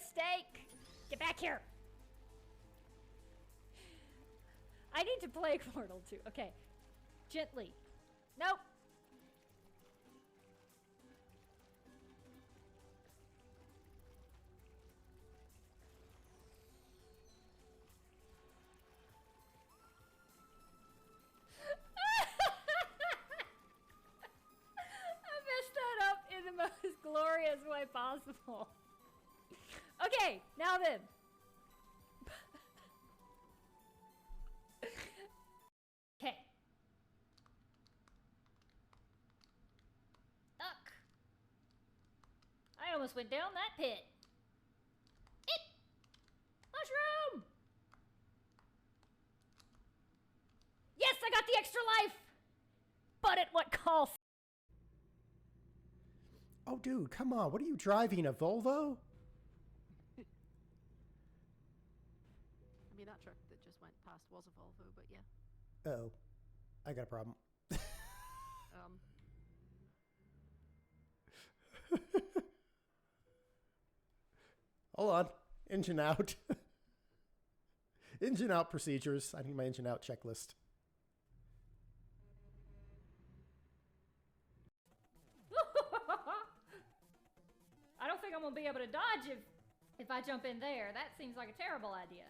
mistake. Get back here. I need to play Portal 2. Okay. Gently. Nope. The most glorious way possible. Okay, now then. Okay. Duck. I almost went down that pit. It. Mushroom. Yes, I got the extra life. But at what cost? Oh, dude, come on. What are you driving, a Volvo? I mean, that truck that just went past was a Volvo, but yeah. Uh-oh. I got a problem. Hold on. Engine out. Engine out procedures. I need my engine out checklist. I don't think I'm gonna be able to dodge if I jump in there. That seems like a terrible idea.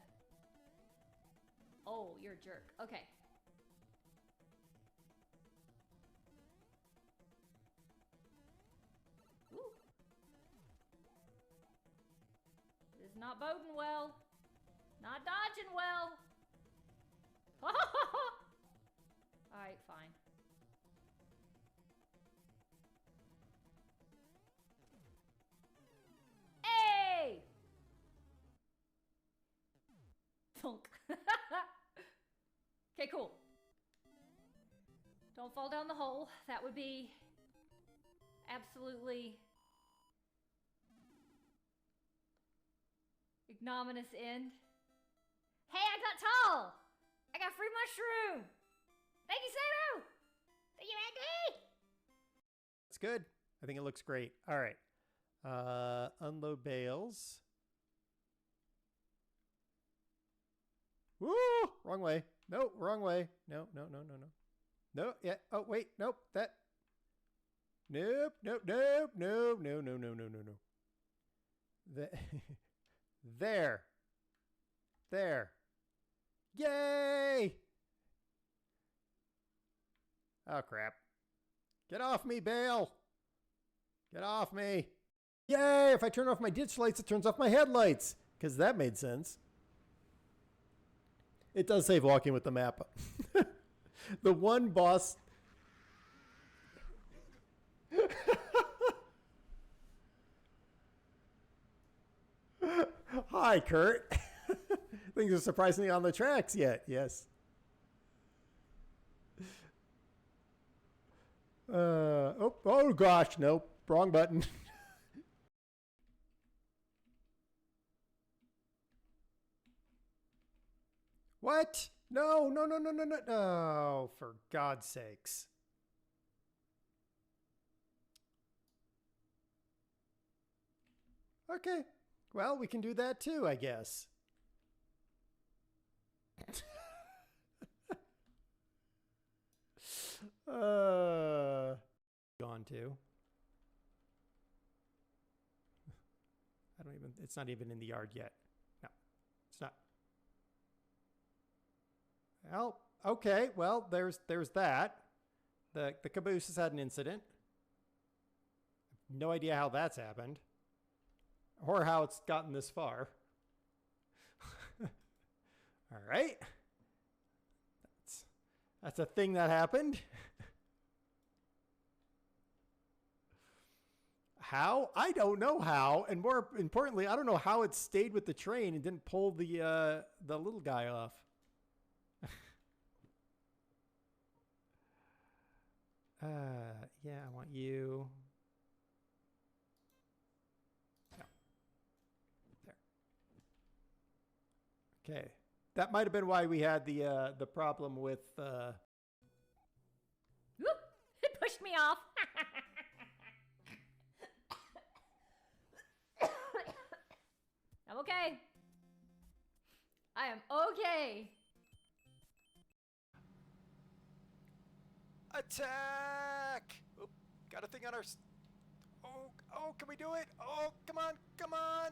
Oh, you're a jerk. Okay. Ooh. This is not boding well. Not dodging well. Alright, fine. Hey! Thunk. Okay, cool. Don't fall down the hole. That would be absolutely ignominious end. Hey, I got tall! I got free mushroom! Thank you, Saru! Thank you, Andy! It's good. I think it looks great. All right. Unload bales. Woo! Wrong way. No, wrong way. No, no, no, no, no. No, yeah. Oh, wait. Nope. That. Nope, nope, nope, nope, no, no, no, no, no, no. There. There. Yay! Oh, crap. Get off me, Bale! Get off me! Yay! If I turn off my ditch lights, it turns off my headlights! Because that made sense. It does save walking with the map. The one boss... Hi, Kurt. Things are surprisingly on the tracks yet. Yes. Oh gosh, nope. Wrong button. What? No, no, no, no, no, no. No, for God's sakes. Okay. Well, we can do that too, I guess. Gone too. I don't even, it's not even in the yard yet. No, it's not. Well, okay, well, there's that. The caboose has had an incident. No idea how that's happened. Or how it's gotten this far. All right. That's a thing that happened. How? I don't know how. And more importantly, I don't know how it stayed with the train and didn't pull the little guy off. Yeah, I want you. No. There. Okay. That might have been why we had the problem with Whoop! It pushed me off. okay. I am okay. Attack! Oop, got a thing on our... Oh, can we do it? Oh, come on, come on!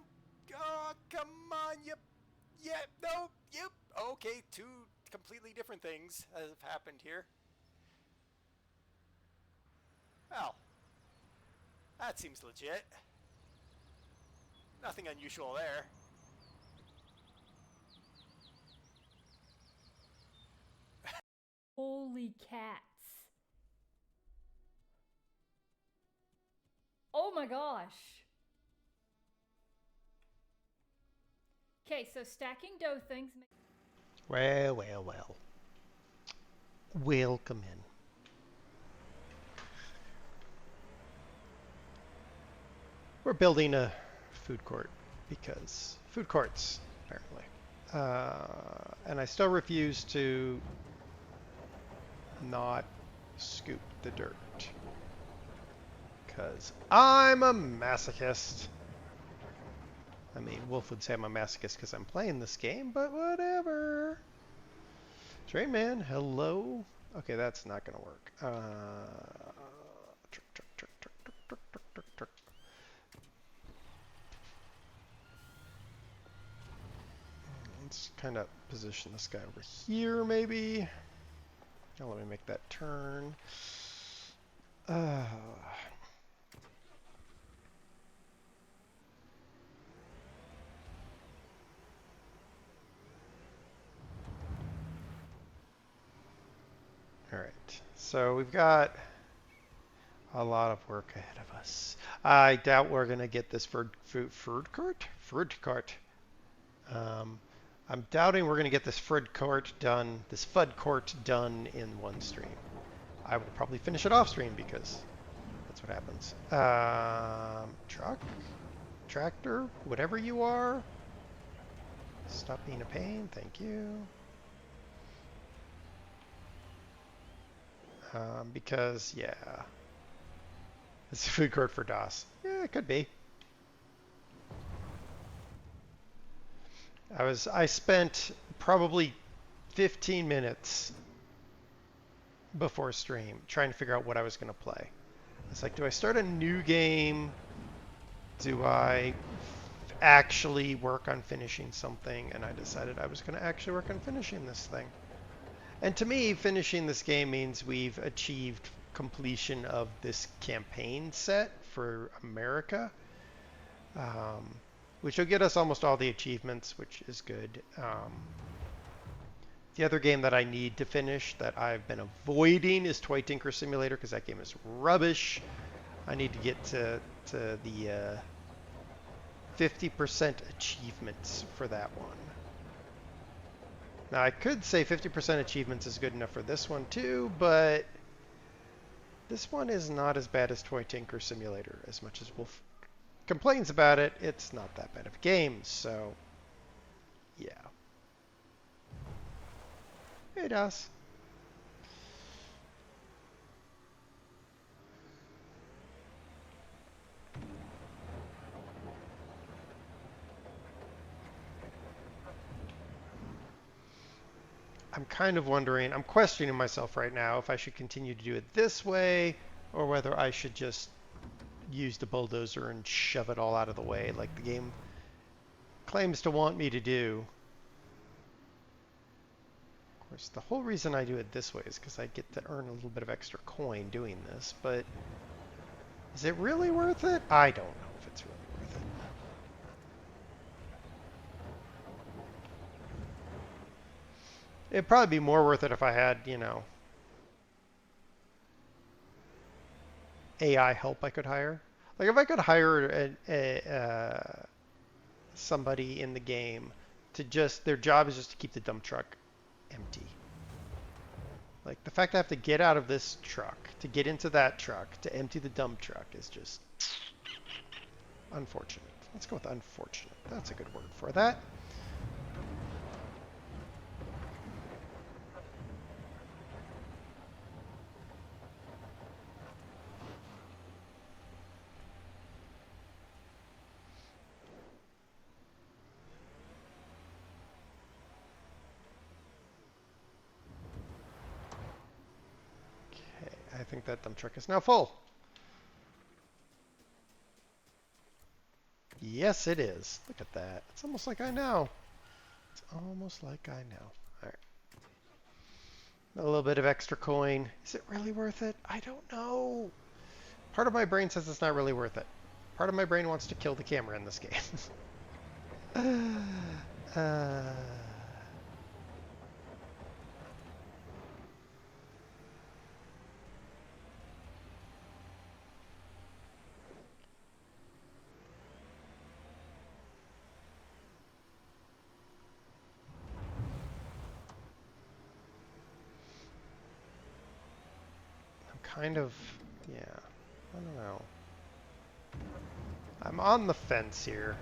Oh, come on, yep, no, yep. Okay, two completely different things have happened here. Well, that seems legit. Nothing unusual there. Holy cats. Oh my gosh. Okay, so stacking dough things. Well. Welcome in. We're building a food court because food courts, apparently. And I still refuse to not scoop the dirt because I'm a masochist. I mean, Wolf would say I'm a masochist because I'm playing this game, but whatever. Train man, hello. Okay, that's not gonna work. Truck. Let's kind of position this guy over here, maybe. Now let me make that turn. All right, so we've got a lot of work ahead of us. I doubt we're gonna get this fruit cart. I'm doubting we're gonna get this FUD court done in one stream. I will probably finish it off stream because that's what happens. Truck, tractor, whatever you are, stop being a pain. Thank you. Because yeah, it's a food court for DOS. Yeah, it could be. I spent probably 15 minutes before stream trying to figure out what I was going to play. It's like, do I start a new game? Do I actually work on finishing something? And I decided I was going to actually work on finishing this thing. And to me, finishing this game means we've achieved completion of this campaign set for America, which will get us almost all the achievements, which is good. The other game that I need to finish that I've been avoiding is Toy Tinker Simulator because that game is rubbish. I need to get to the 50% achievements for that one. Now I could say 50% achievements is good enough for this one too, but this one is not as bad as Toy Tinker Simulator. As much as Wolf complains about it, it's not that bad of a game, so yeah. Hey, DOS. I'm kind of wondering, I'm questioning myself right now if I should continue to do it this way or whether I should just use the bulldozer and shove it all out of the way like the game claims to want me to do. Of course, the whole reason I do it this way is because I get to earn a little bit of extra coin doing this, but is it really worth it? I don't know if it's really worth it. It'd probably be more worth it if I had, you know, AI help I could hire. Like if I could hire somebody in the game to just, their job is just to keep the dump truck empty. Like the fact I have to get out of this truck, to get into that truck, to empty the dump truck is just unfortunate. Let's go with unfortunate. That's a good word for that. that dump truck is now full. Yes, it is. Look at that. It's almost like I know. It's almost like I know. All right. A little bit of extra coin. Is it really worth it? I don't know. Part of my brain says it's not really worth it. Part of my brain wants to kill the camera in this game. uh, kind of, yeah, I don't know. I'm on the fence here.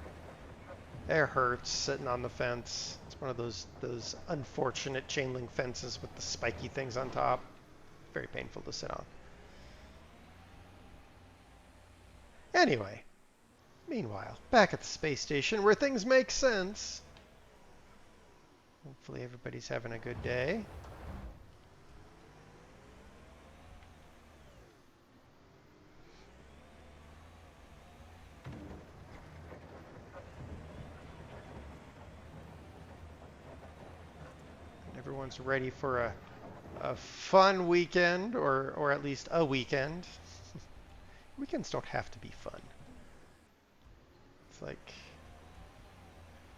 It hurts sitting on the fence. It's one of those unfortunate chain link fences with the spiky things on top. Very painful to sit on. Anyway, meanwhile, back at the space station where things make sense. Hopefully everybody's having a good day. Everyone's ready for a fun weekend, or at least a weekend. Weekends don't have to be fun. It's like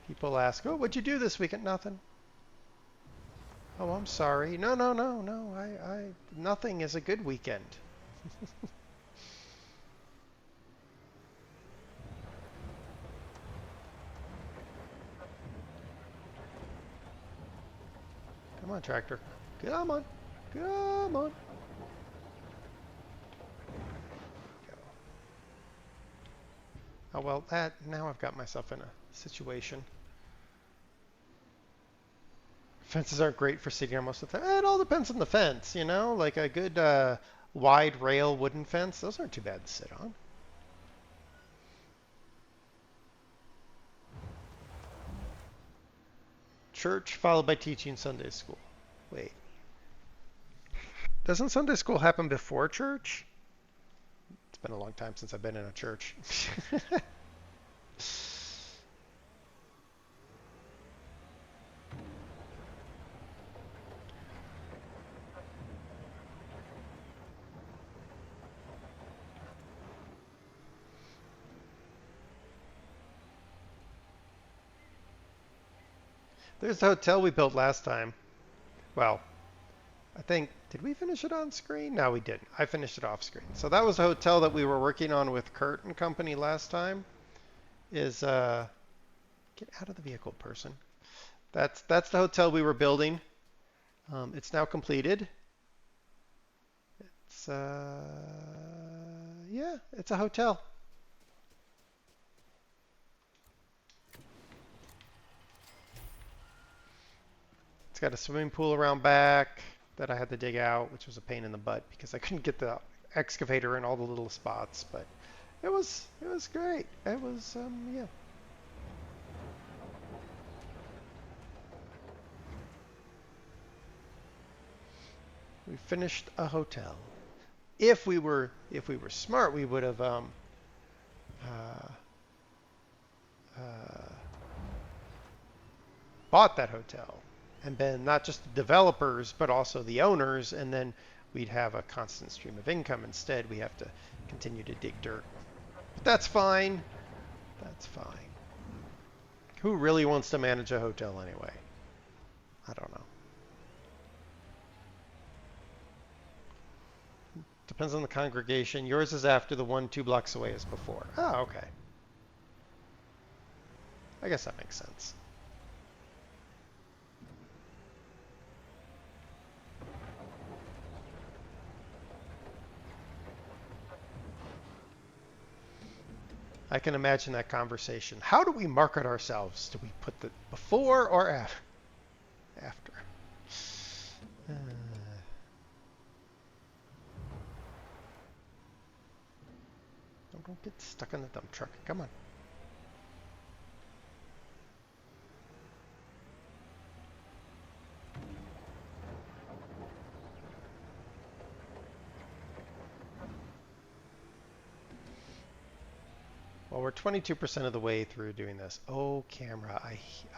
people ask, "Oh, what'd you do this weekend?" Nothing. Oh, I'm sorry. No. Nothing is a good weekend. Come on, tractor. Come on. Come on. Go. Oh, well, now I've got myself in a situation. Fences aren't great for sitting on most of the time. It all depends on the fence, you know? Like a good wide rail wooden fence, those aren't too bad to sit on. Church followed by teaching Sunday school. Wait. Doesn't Sunday school happen before church? It's been a long time since I've been in a church. There's the hotel we built last time. Well, I think, did we finish it on screen? No, we didn't. I finished it off screen. So that was a hotel that we were working on with Kurt and company last time. Get out of the vehicle, person. That's the hotel we were building. It's now completed. It's yeah, it's a hotel. It's got a swimming pool around back that I had to dig out, which was a pain in the butt because I couldn't get the excavator in all the little spots, but it was great. It was yeah. We finished a hotel. If we were smart, we would have bought that hotel and been not just the developers but also the owners, and then we'd have a constant stream of income. Instead, we have to continue to dig dirt. But that's fine. That's fine. Who really wants to manage a hotel anyway? I don't know. Depends on the congregation. Yours is after, the one 2 blocks away is before. Oh, okay. I guess that makes sense. I can imagine that conversation. How do we market ourselves? Do we put the before or after? Don't get stuck in the dump truck. Come on. Well, we're 22% of the way through doing this. Oh, camera.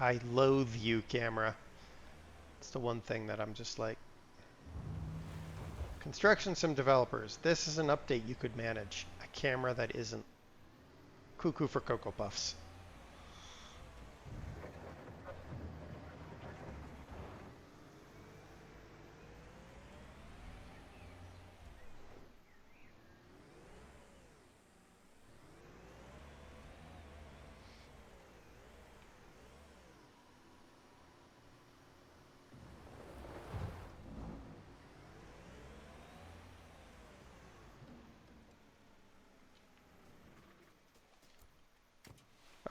I loathe you, camera. It's the one thing that I'm just like. Construction sim developers. This is an update you could manage. A camera that isn't cuckoo for Cocoa Puffs.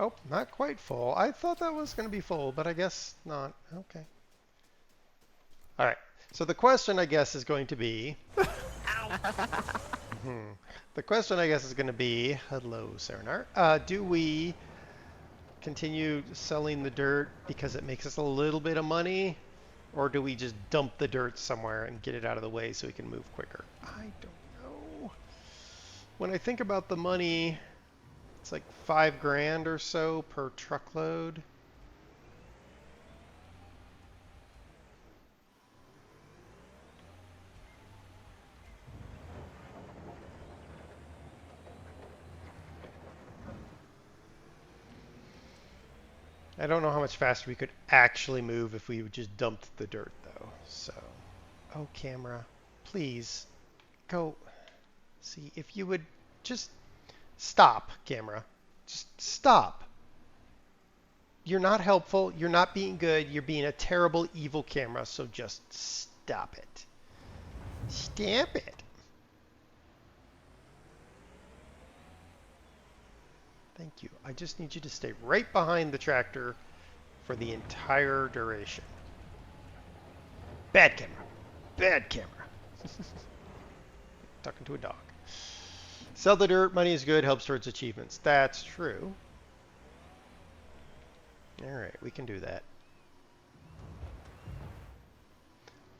Oh, not quite full. I thought that was going to be full, but I guess not. Okay. All right. So the question, I guess, is going to be... The question, I guess, is going to be... Hello, Serenaar. Do we continue selling the dirt because it makes us a little bit of money? Or do we just dump the dirt somewhere and get it out of the way so we can move quicker? I don't know. When I think about the money... It's like $5,000 or so per truckload. I don't know how much faster we could actually move if we just dumped the dirt, though. So, oh, camera, please go. See, if you would just stop, camera. Just stop. You're not helpful. You're not being good. You're being a terrible, evil camera. So just stop it. Stop it. Thank you. I just need you to stay right behind the tractor for the entire duration. Bad camera. Bad camera. Talking to a dog. Sell the dirt. Money is good. Helps towards achievements. That's true. All right, we can do that.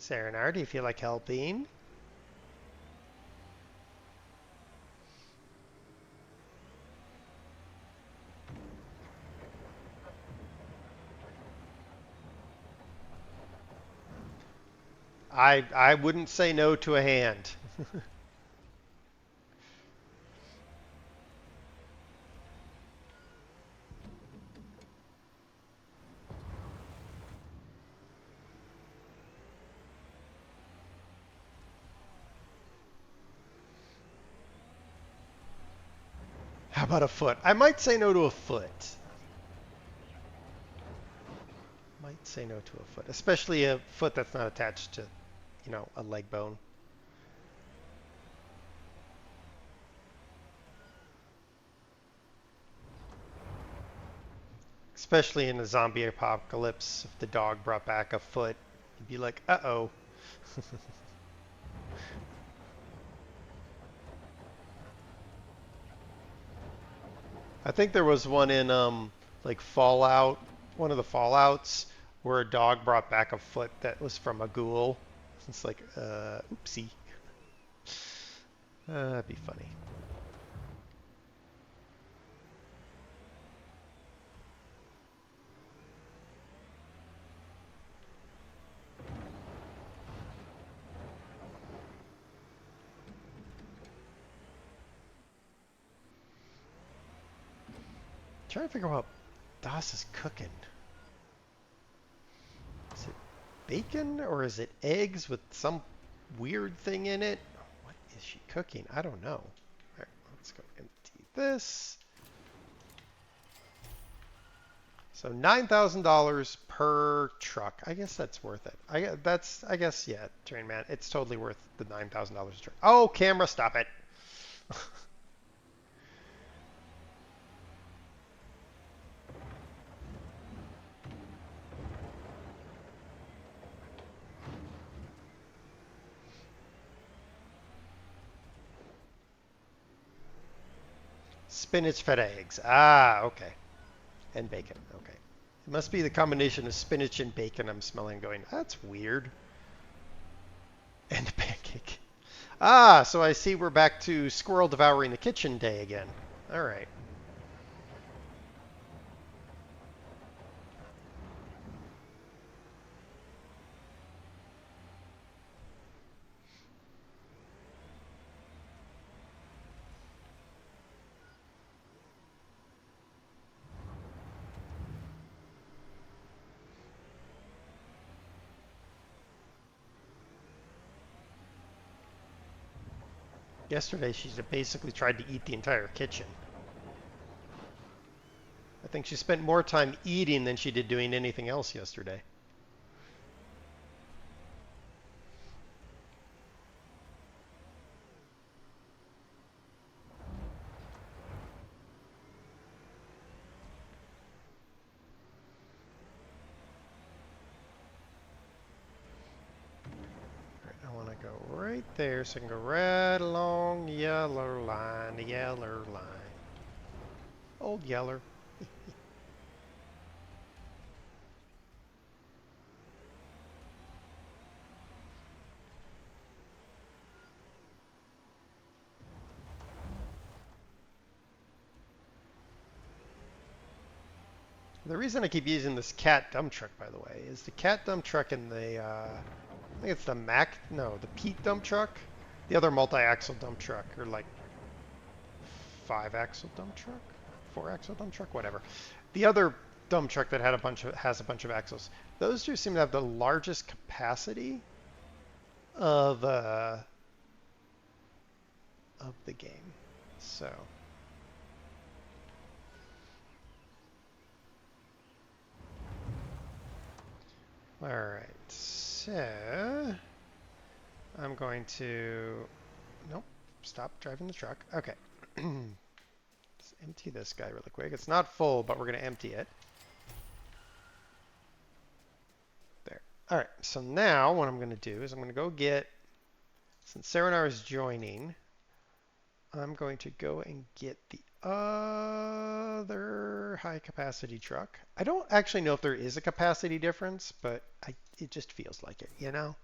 Serenaar, do you feel like helping? I wouldn't say no to a hand. How about a foot? I might say no to a foot. Might say no to a foot, especially a foot that's not attached to, you know, a leg bone. Especially in a zombie apocalypse, if the dog brought back a foot, you'd be like, uh-oh. I think there was one in like Fallout, one of the Fallouts, where a dog brought back a foot that was from a ghoul. It's like, oopsie. That'd be funny. Trying to figure out what Das is cooking. Is it bacon or is it eggs with some weird thing in it? What is she cooking? I don't know. All right, let's go empty this. So $9,000 per truck. I guess that's worth it. I guess yeah, Train Man. It's totally worth the $9,000 truck. Oh, camera, stop it. Spinach fed eggs. Ah, okay. And bacon. Okay. It must be the combination of spinach and bacon I'm smelling going, that's weird. And pancake. Ah, so I see we're back to squirrel devouring the kitchen day again. All right. Yesterday, she basically tried to eat the entire kitchen. I think she spent more time eating than she did doing anything else yesterday. I want to go right there so I can go right along the yellow line, the yeller line. Old yeller. The reason I keep using this cat dump truck, by the way, is the cat dump truck and the, I think it's the the Pete dump truck. The other multi-axle dump truck, or like 5-axle dump truck, 4-axle dump truck, whatever. The other dump truck that has a bunch of axles. Those two seem to have the largest capacity of the game. So. All right, so I'm going to, nope, stop driving the truck. Okay, let's empty this guy really quick. It's not full, but we're going to empty it. There. All right, so now what I'm going to do is I'm going to go get, since Serenaar is joining, I'm going to go and get the other high capacity truck. I don't actually know if there is a capacity difference, but it just feels like it, you know?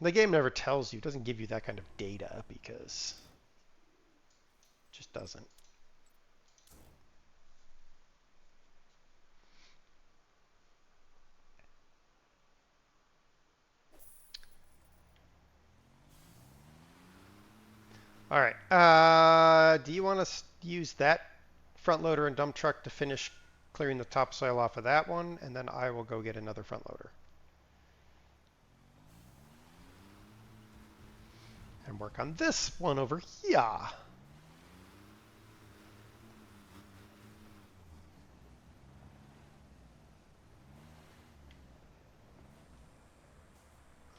The game never tells you, it doesn't give you that kind of data because it just doesn't. All right, do you want to use that front loader and dump truck to finish clearing the topsoil off of that one, and then I will go get another front loader. And work on this one over here.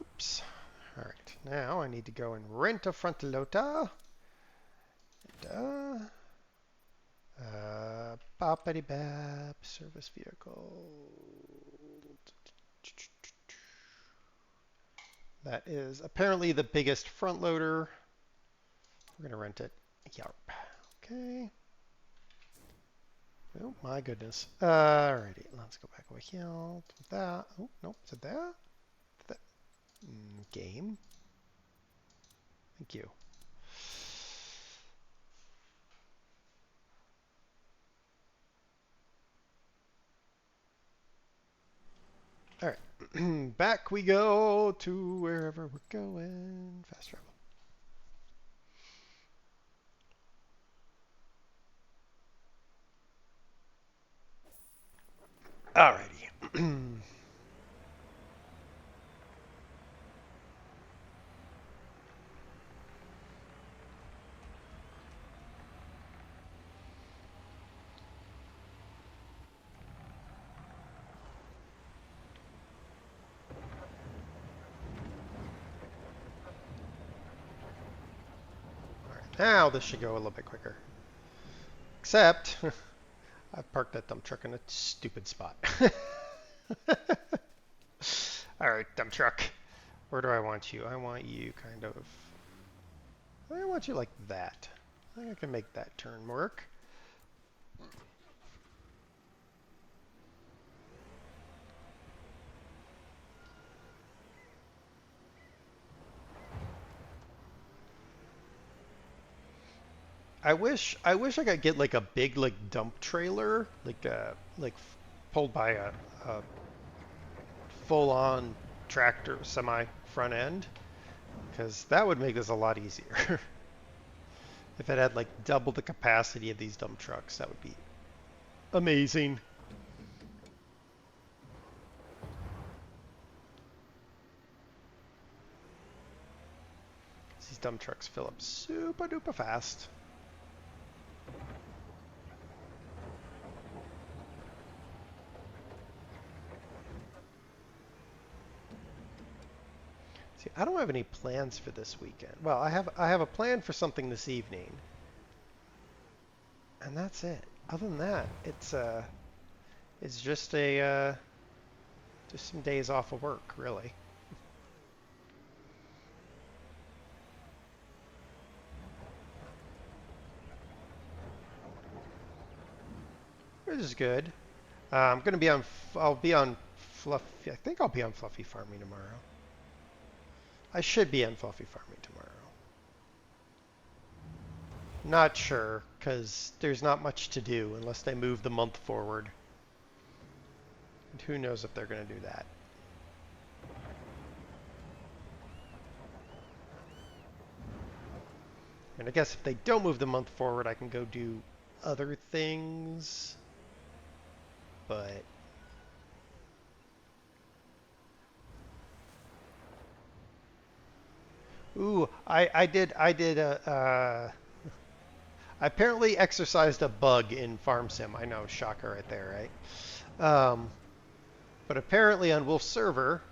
Oops. All right, now I need to go and rent a front loader. And, boppity bap, service vehicle. That is apparently the biggest front loader. We're gonna rent it. Yarp. Okay. Oh my goodness. Alrighty, let's go back over here. That. Oh nope, is it there? That. Game. Thank you. All right, back we go to wherever we're going. Fast travel. Alrighty. Now this should go a little bit quicker. Except, I've parked that dump truck in a stupid spot. Alright, dump truck. Where do I want you? I want you kind of... I want you like that. I think I can make that turn work. I wish I could get like a big like dump trailer, like pulled by a full-on tractor semi front end, because that would make this a lot easier. If it had like double the capacity of these dump trucks, that would be amazing. dump trucks fill up super duper fast. See, I don't have any plans for this weekend. Well, I have a plan for something this evening. And that's it. Other than that, it's just just some days off of work, really. Which is good. I'm gonna be on. I'll be on Fluffy. I think I'll be on Fluffy Farming tomorrow. I should be on Fluffy Farming tomorrow. Not sure, because there's not much to do unless they move the month forward. And who knows if they're going to do that. And I guess if they don't move the month forward, I can go do other things. But ooh, I apparently exercised a bug in Farm Sim. I know, shocker right there, right? But apparently on Wolf's server,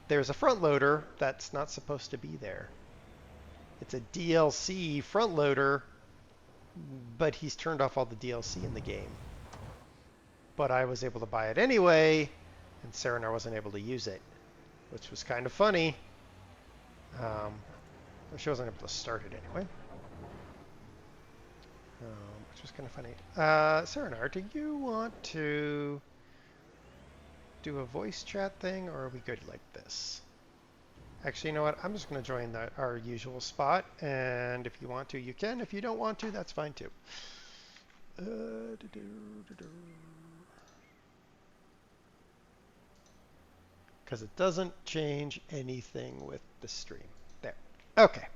there's a front loader that's not supposed to be there. It's a DLC front loader, but he's turned off all the DLC in the game. But I was able to buy it anyway, and Serenaar wasn't able to use it, which was kind of funny. She wasn't able to start it anyway. Which was kind of funny. Serenaar, do you want to do a voice chat thing, or are we good like this? Actually, you know what? I'm just going to join our usual spot, and if you want to, you can. If you don't want to, that's fine too. Because it doesn't change anything with the stream. There. Okay.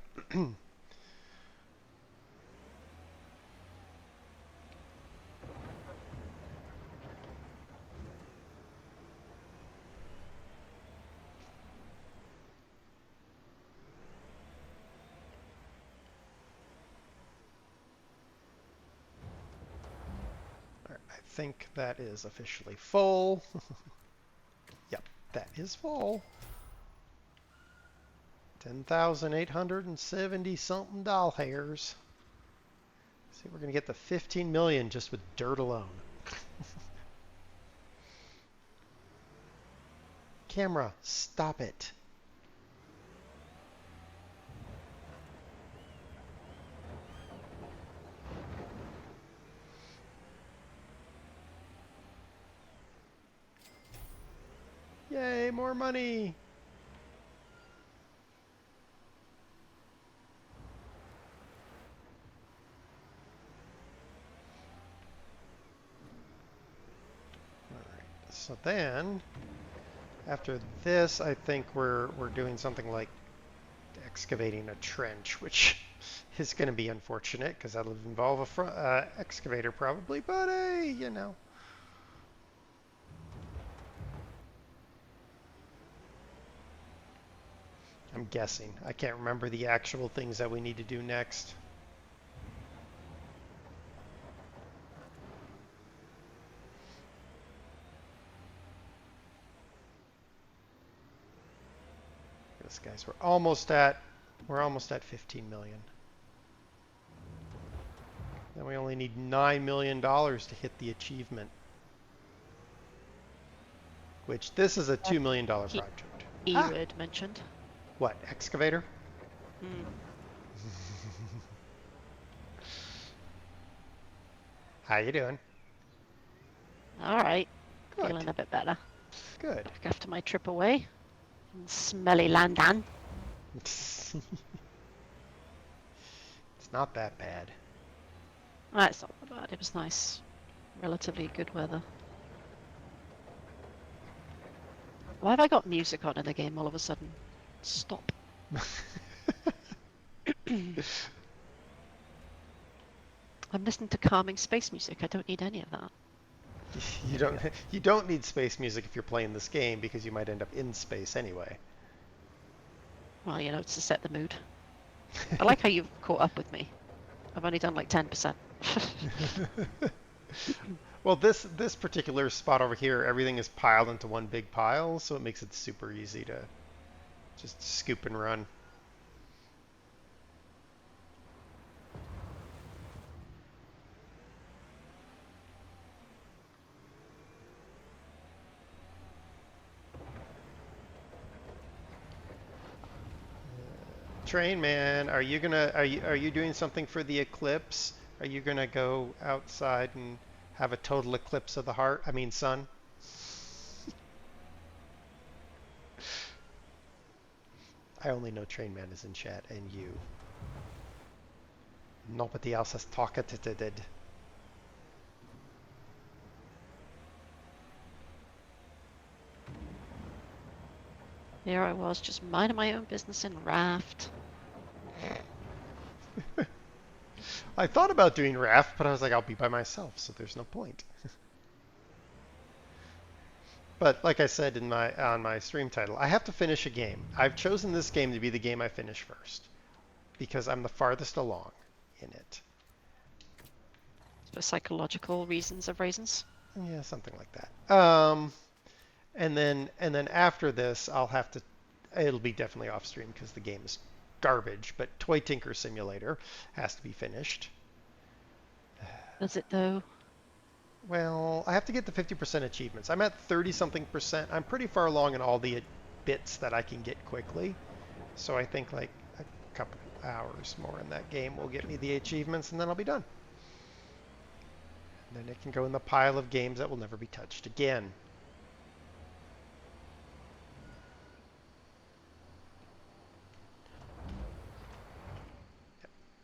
I think that is officially full. Yep, that is full. 10,870 something doll hairs. See, we're going to get the 15 million just with dirt alone. Camera, stop it. Yay, more money! Alright, so then, after this, I think we're doing something like excavating a trench, which is going to be unfortunate, because that'll involve a excavator probably, but hey, you know. I'm guessing. I can't remember the actual things that we need to do next. This guys, we're almost at 15 million. Then we only need $9 million to hit the achievement. Which this is a $2 million project. E-word mentioned. What, excavator? How you doing? All right. Good. Feeling a bit better. Good. Back after my trip away. In smelly London. It's not that bad. It's not that bad. It was nice. Relatively good weather. Why have I got music on in the game all of a sudden? Stop. I'm listening to calming space music. I don't need any of that. You don't need space music if you're playing this game because you might end up in space anyway. Well, you know, it's to set the mood. I like how you've caught up with me. I've only done like 10%. Well, this particular spot over here, everything is piled into one big pile, so it makes it super easy to just scoop and run. Train man, are you doing something for the eclipse? Are you gonna go outside and have a total eclipse of the heart? I mean, sun. I only know Train Man is in chat and you. Nobody else has talked. Here I was, just minding my own business in Raft. I thought about doing raft, but I was like, I'll be by myself, so there's no point. But like I said in on my stream title, I have to finish a game. I've chosen this game to be the game I finish first because I'm the farthest along in it. For psychological reasons of reasons. Yeah, something like that. And then after this, I'll have to. It'll be definitely off stream because the game is garbage. But Toy Tinker Simulator has to be finished. Does it though? Well, I have to get the 50% achievements. I'm at 30-something percent. I'm pretty far along in all the bits that I can get quickly. So I think like a couple hours more in that game will get me the achievements, and then I'll be done. And then it can go in the pile of games that will never be touched again.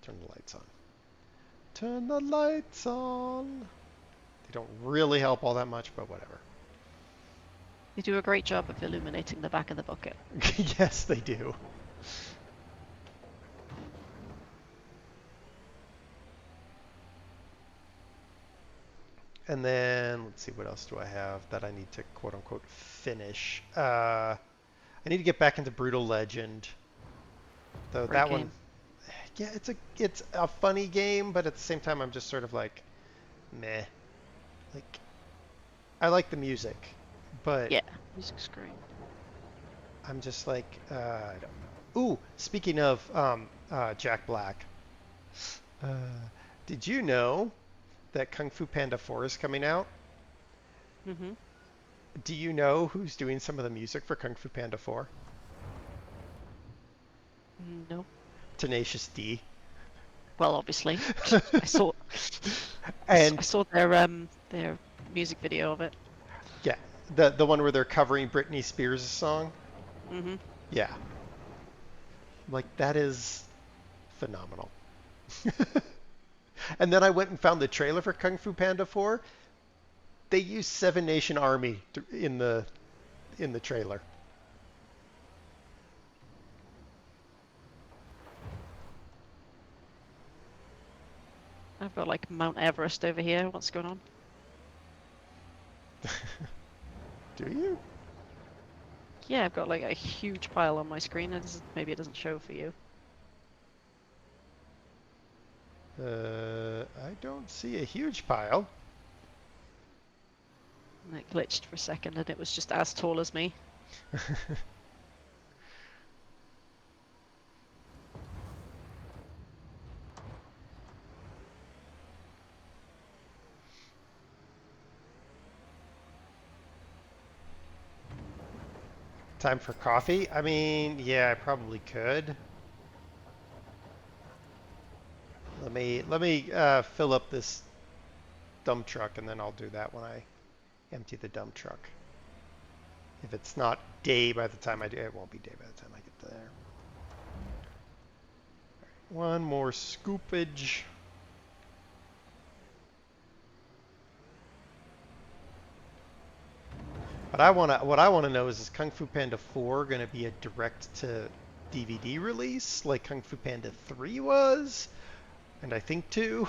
Turn the lights on. Turn the lights on. They don't really help all that much, but whatever. They do a great job of illuminating the back of the bucket. Yes, they do. And then, let's see, what else do I have that I need to quote-unquote finish? I need to get back into Brutal Legend. Though Great that game. one, yeah, it's a funny game, but at the same time, I'm just sort of like, meh. Like, I like the music, but Yeah, music's great. I'm just like, I don't know. Ooh, speaking of Jack Black, uh, did you know that Kung Fu Panda 4 is coming out? Mm-hmm. Do you know who's doing some of the music for Kung Fu Panda 4? No. Tenacious D. Well, obviously, I saw. And I saw their music video of it. yeah, the one where they're covering Britney Spears' song. Mm-hmm. Yeah, like that is phenomenal. And then I went and found the trailer for Kung Fu Panda 4. They use Seven Nation Army in the trailer. I've got like Mount Everest over here. What's going on? Do you? Yeah, I've got like a huge pile on my screen. Maybe it doesn't show for you. I don't see a huge pile. And it glitched for a second, and it was just as tall as me. Time for coffee? I mean, yeah, I probably could. Let me fill up this dump truck, and then I'll do that when I empty the dump truck. If it's not day by the time I do, it won't be day by the time I get there. One more scoopage. But what I wanna know is Kung Fu Panda 4 gonna be a direct to DVD release like Kung Fu Panda 3 was, and I think 2,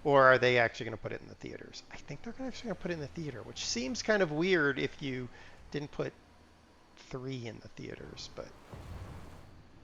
or are they actually gonna put it in the theaters? I think they're actually gonna put it in the theater, which seems kind of weird if you didn't put 3 in the theaters, but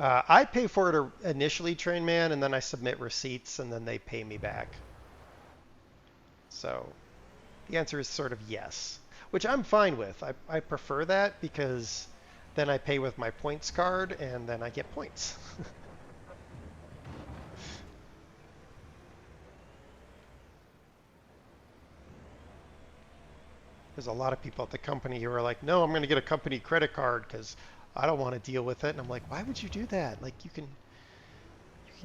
I pay for it initially, Train Man, and then I submit receipts, and then they pay me back. So the answer is sort of yes, which I'm fine with. I prefer that because then I pay with my points card, and then I get points. There's a lot of people at the company who are like, no, I'm going to get a company credit card because I don't want to deal with it. And I'm like, why would you do that? Like you can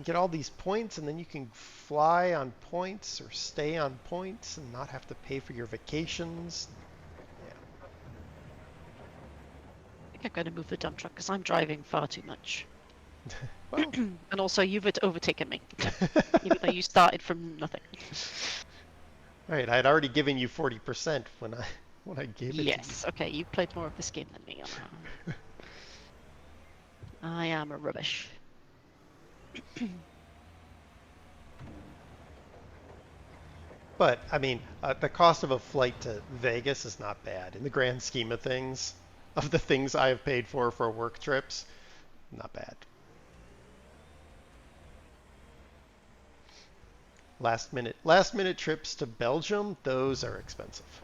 get all these points and then you can fly on points or stay on points and not have to pay for your vacations. Yeah. I think I'm going to move the dump truck because I'm driving far too much. Well, And also, you've overtaken me, even though you started from nothing. right. I had already given you 40% when I gave it to you. Yes, okay, you've played more of this game than me. I am a rubbish. But I mean, the cost of a flight to Vegas is not bad in the grand scheme of things. Of the things I have paid for work trips, not bad. Last minute trips to Belgium, those are expensive.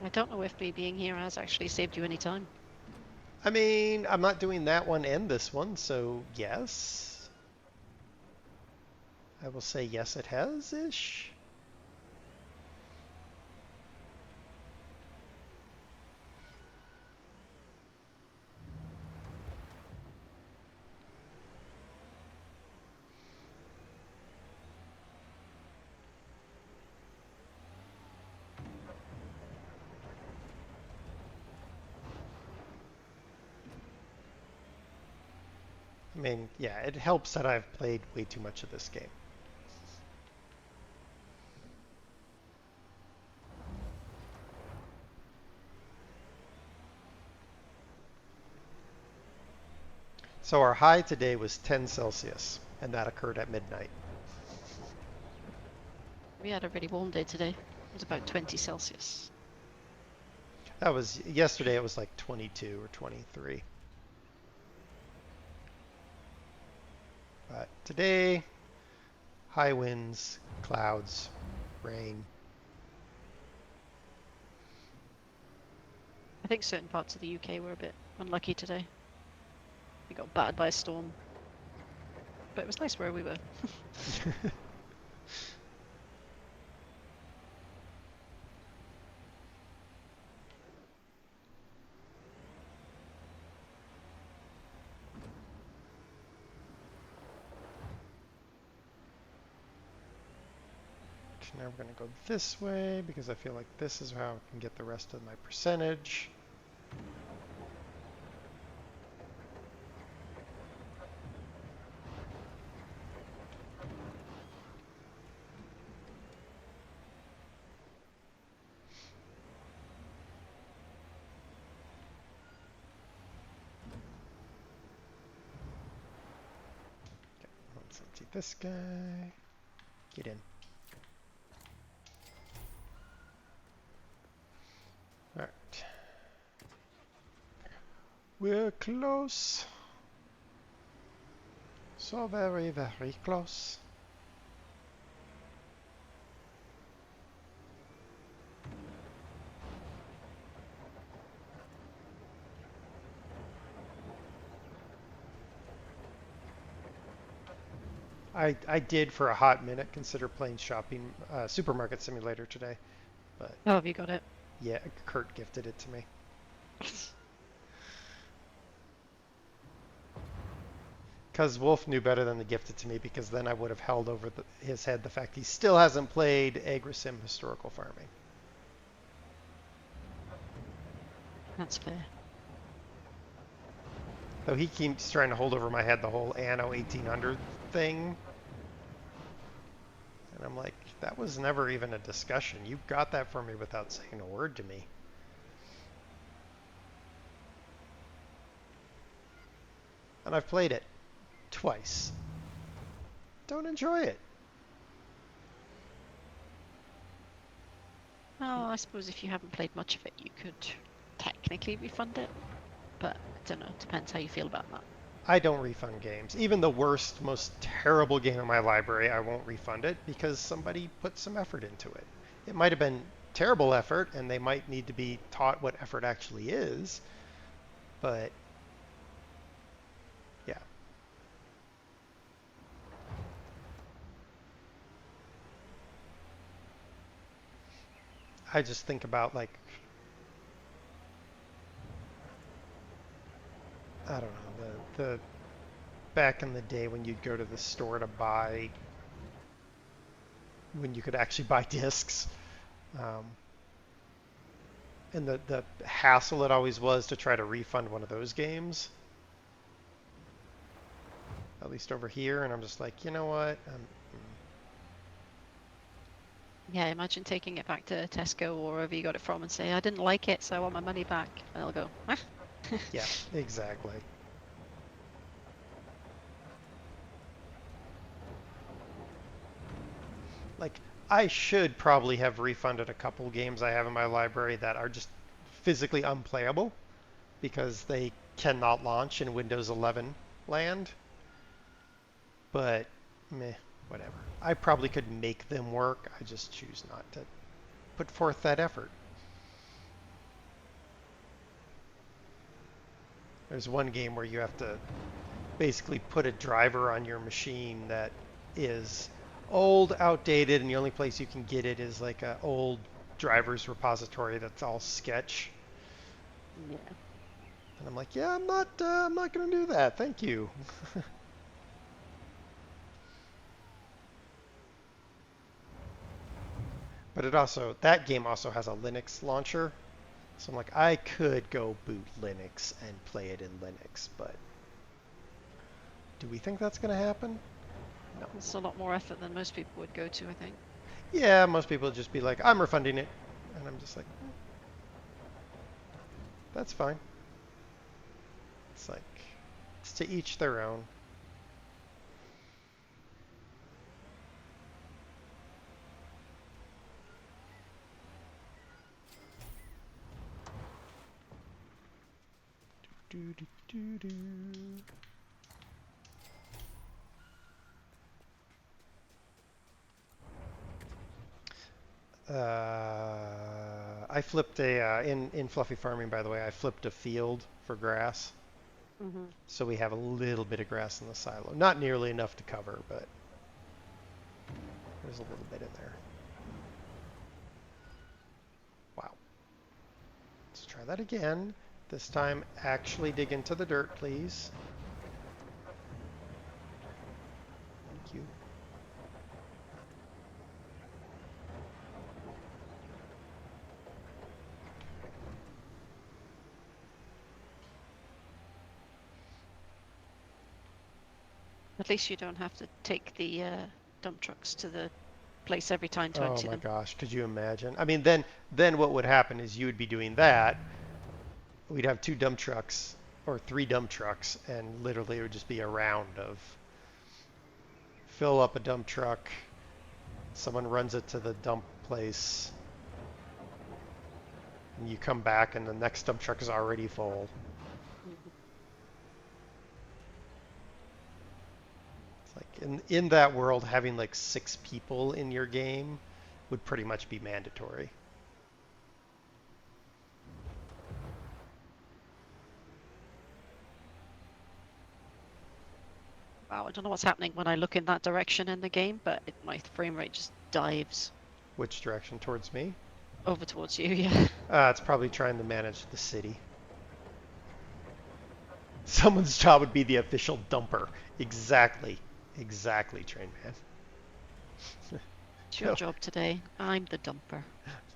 I don't know if me being here has actually saved you any time. I mean, I'm not doing that one and this one, so yes. I will say yes, it has-ish. I mean, yeah, it helps that I've played way too much of this game. So our high today was 10 Celsius, and that occurred at midnight. We had a really warm day today. It was about 20 Celsius. That was yesterday. It was like 22 or 23. But today, high winds, clouds, rain. I think certain parts of the UK were a bit unlucky today. We got battered by a storm. But it was nice where we were. Now we're going to go this way because I feel like this is how I can get the rest of my percentage. Okay, let's empty this guy. Get in. All right. We're close. So very, very close. I did for a hot minute consider playing Supermarket Simulator today, but Oh, have you got it? yeah, Kurt gifted it to me. Because Wolf knew better than to gift it to me, because then I would have held over his head the fact he still hasn't played AgriSim Historical Farming. That's fair. Though he keeps trying to hold over my head the whole Anno 1800 thing. And I'm like, that was never even a discussion. You got that for me without saying a word to me. And I've played it twice. Don't enjoy it. Oh, I suppose if you haven't played much of it, you could technically refund it. But I don't know. Depends how you feel about that. I don't refund games. Even the worst, most terrible game in my library, I won't refund it because somebody put some effort into it. It might have been terrible effort, and they might need to be taught what effort actually is. But yeah, I just think about like, I don't know, the back in the day when you'd go to the store to buy, when you could actually buy discs, um, and the hassle it always was to try to refund one of those games, at least over here, and I'm just like, you know what? Yeah, imagine taking it back to Tesco or wherever you got it from and say, I didn't like it, so I want my money back. And they'll go, huh? Yeah, exactly. Like, I should probably have refunded a couple games I have in my library that are just physically unplayable because they cannot launch in Windows 11 land. But, meh, whatever. I probably could make them work. I just choose not to put forth that effort. There's one game where you have to basically put a driver on your machine that is old, outdated, and the only place you can get it is like a old driver's repository that's all sketch. Yeah. And I'm like, yeah, I'm not going to do that. Thank you. But that game also has a Linux launcher. So I'm like, I could go boot Linux and play it in Linux, but do we think that's going to happen? No. It's a lot more effort than most people would go to, I think. Yeah, most people would just be like, I'm refunding it. And I'm just like, that's fine. It's like, it's to each their own. Do, do, do, do. I flipped in Fluffy Farming, by the way, I flipped a field for grass. Mm-hmm. So we have a little bit of grass in the silo. Not nearly enough to cover, but there's a little bit in there. Wow. Let's try that again. This time, actually dig into the dirt, please. Thank you. At least you don't have to take the dump trucks to the place every time to Oh empty my them. gosh, could you imagine? I mean, then what would happen is you would be doing that. We'd have 2 dump trucks or 3 dump trucks, and literally it would just be a round of fill up a dump truck, someone runs it to the dump place, and you come back and the next dump truck is already full. Mm-hmm. It's like in that world, having like 6 people in your game would pretty much be mandatory. Wow, I don't know what's happening when I look in that direction in the game, but my frame rate just dives Which direction? Towards me? over towards you, yeah. It's probably trying to manage the city. Someone's job would be the official dumper. Exactly. Exactly, Train Man. It's your job today. I'm the dumper.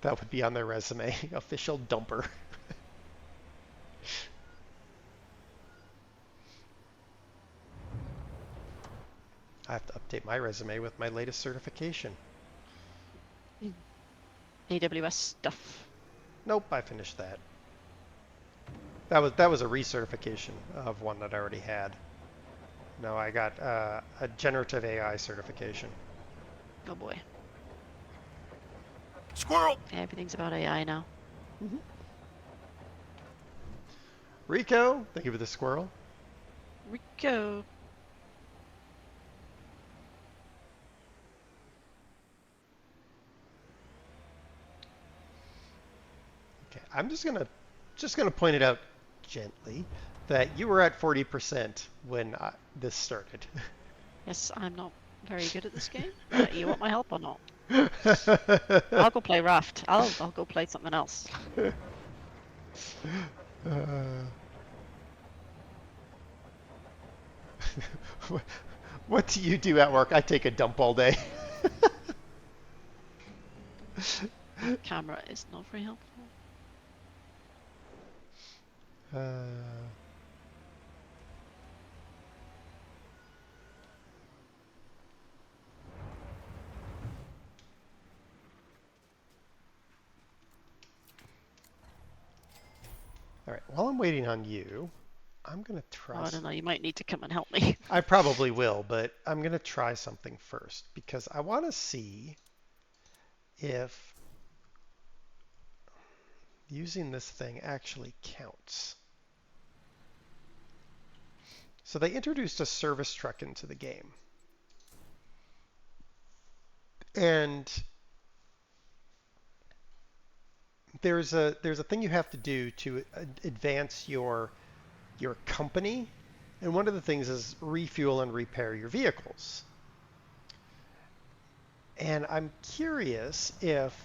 That would be on their resume. Official dumper. I have to update my resume with my latest certification. AWS stuff. Nope, I finished that. That was a recertification of one that I already had. No, I got a generative AI certification. Oh boy. Squirrel! Everything's about AI now. Rico, thank you for the squirrel. Rico. Okay, I'm just gonna point it out gently that you were at 40% when this started. Yes, I'm not very good at this game. You want my help or not? I'll go play Raft. I'll go play something else. What do you do at work? I take a dump all day. Camera is not very helpful. All right, while I'm waiting on you, I'm going to try. Oh, I don't know. You might need to come and help me. I probably will, but I'm going to try something first because I want to see if using this thing actually counts. So they introduced a service truck into the game. And there's a thing you have to do to advance your company, and one of the things is refuel and repair your vehicles. And I'm curious if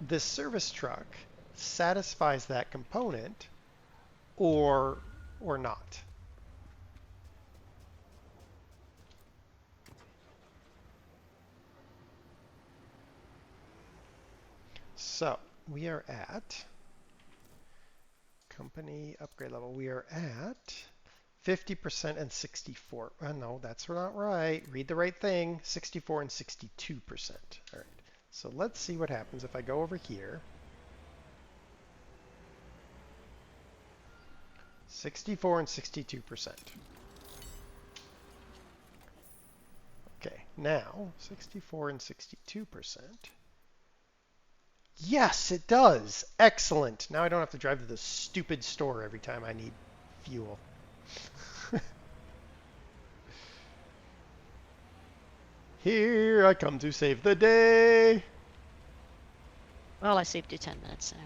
this service truck satisfies that component or not. So we are at company upgrade level. We are at 50% and 64. No, that's not right. Read the right thing. 64 and 62%. All right. So let's see what happens if I go over here. 64 and 62%. Okay, now 64 and 62%. Yes, it does. Excellent. Now I don't have to drive to the stupid store every time I need fuel. Here I come to save the day. Well, I saved you 10 minutes now.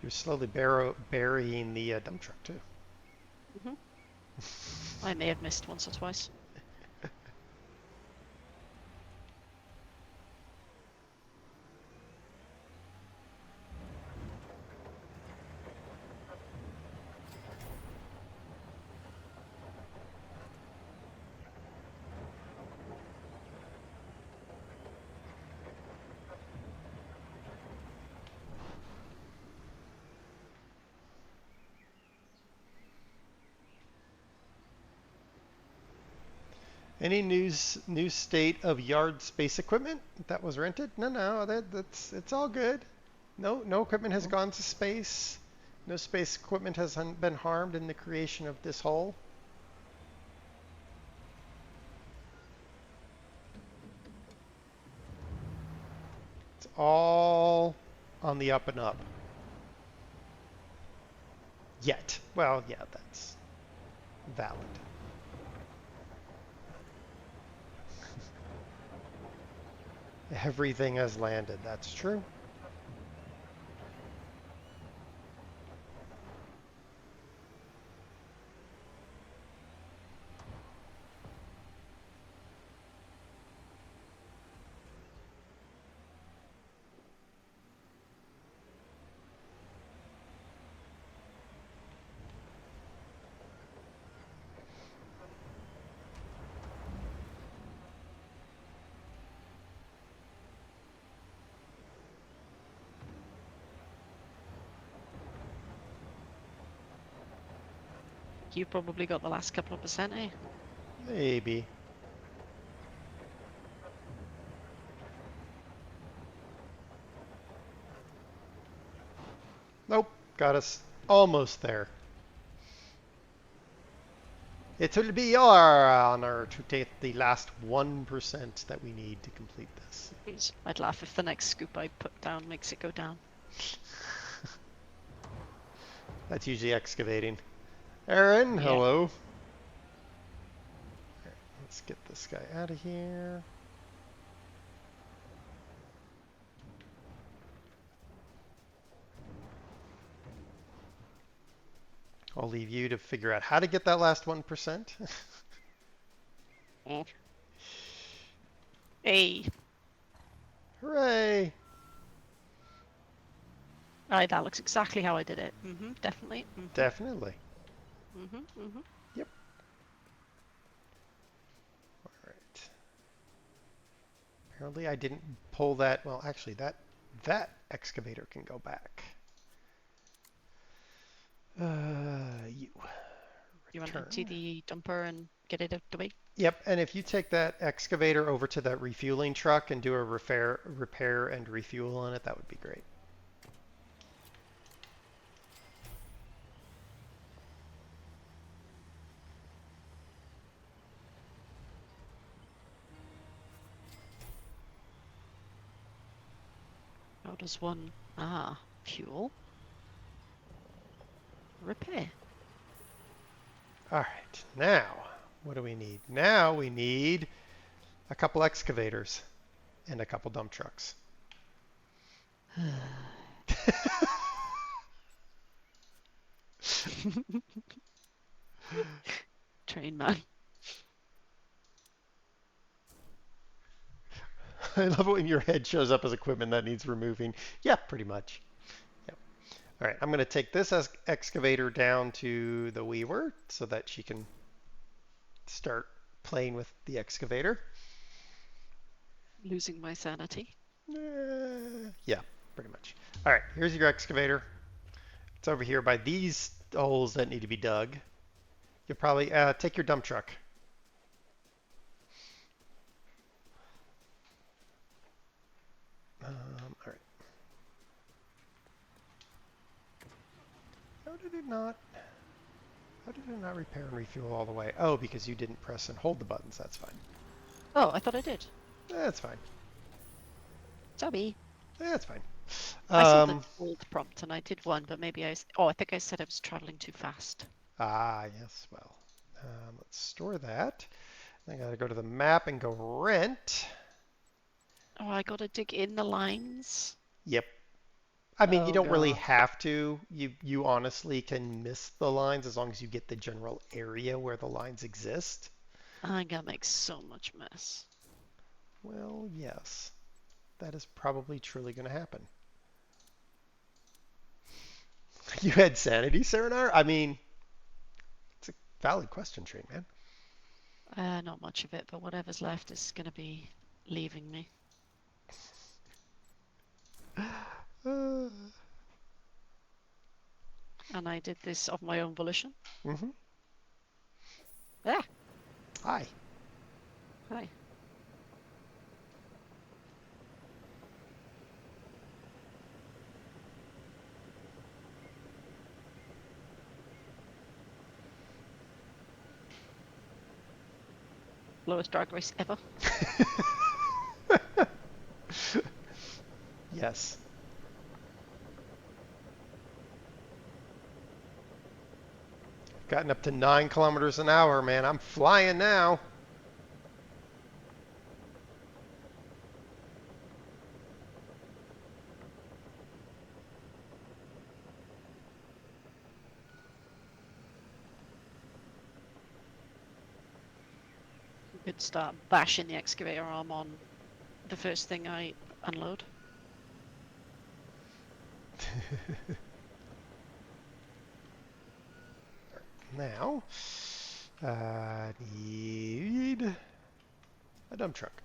You're slowly burying the dump truck too. I may have missed once or twice. Any new state of yard space equipment that was rented? No, that's it's all good. No equipment has gone to space. No space equipment has been harmed in the creation of this hull. It's all on the up and up. Yet. Well, yeah, that's valid. Everything has landed. That's true. You've probably got the last couple of percent, eh? Maybe. got us almost there. It will be our honor to take the last 1% that we need to complete this. Jeez, I'd laugh if the next scoop I put down makes it go down. That's usually excavating. Aaron, Yeah. hello. Let's get this guy out of here. I'll leave you to figure out how to get that last 1%. Hey. Hooray! Aye, that looks exactly how I did it. Definitely. Definitely. Yep. All right. Apparently I didn't pull that. Well, actually, that excavator can go back. You. You want to Return. empty the dumper and get it out the way? Yep, and if you take that excavator over to that refueling truck and do a repair and refuel on it, that would be great. How does one... Ah, fuel. Repair. All right, now, what do we need? Now we need a couple excavators and a couple dump trucks. Train man. I love it when your head shows up as equipment that needs removing. Yeah, pretty much. Yep. All right, I'm going to take this excavator down to the weaver so that she can start playing with the excavator. Losing my sanity. Yeah, pretty much. All right, here's your excavator. It's over here by these holes that need to be dug. You'll probably take your dump truck. All right. How did it not? How did it not repair and refuel all the way? Oh, because you didn't press and hold the buttons. That's fine. Oh, I thought I did. That's fine. Sorry. That's fine. I saw the old prompt and I did one, but maybe I think I said I was traveling too fast. Ah, yes. Well, let's store that. I got to go to the map and go rent. Oh, I gotta dig in the lines. Yep. I mean, you Oh, don't really God. have to. You honestly can miss the lines as long as you get the general area where the lines exist. I'm gonna make so much mess. Well, yes. That is probably truly going to happen. You had sanity, Serenaar? I mean, it's a valid question, Train Man. Not much of it, but whatever's left is gonna be leaving me. And I did this of my own volition. Mm-hmm. Ah, Hi. hi. Lowest drag race ever. Yes. Gotten up to 9 kilometers an hour, man. I'm flying now. You could start bashing the excavator arm on the first thing I unload. Now, I need a dump truck.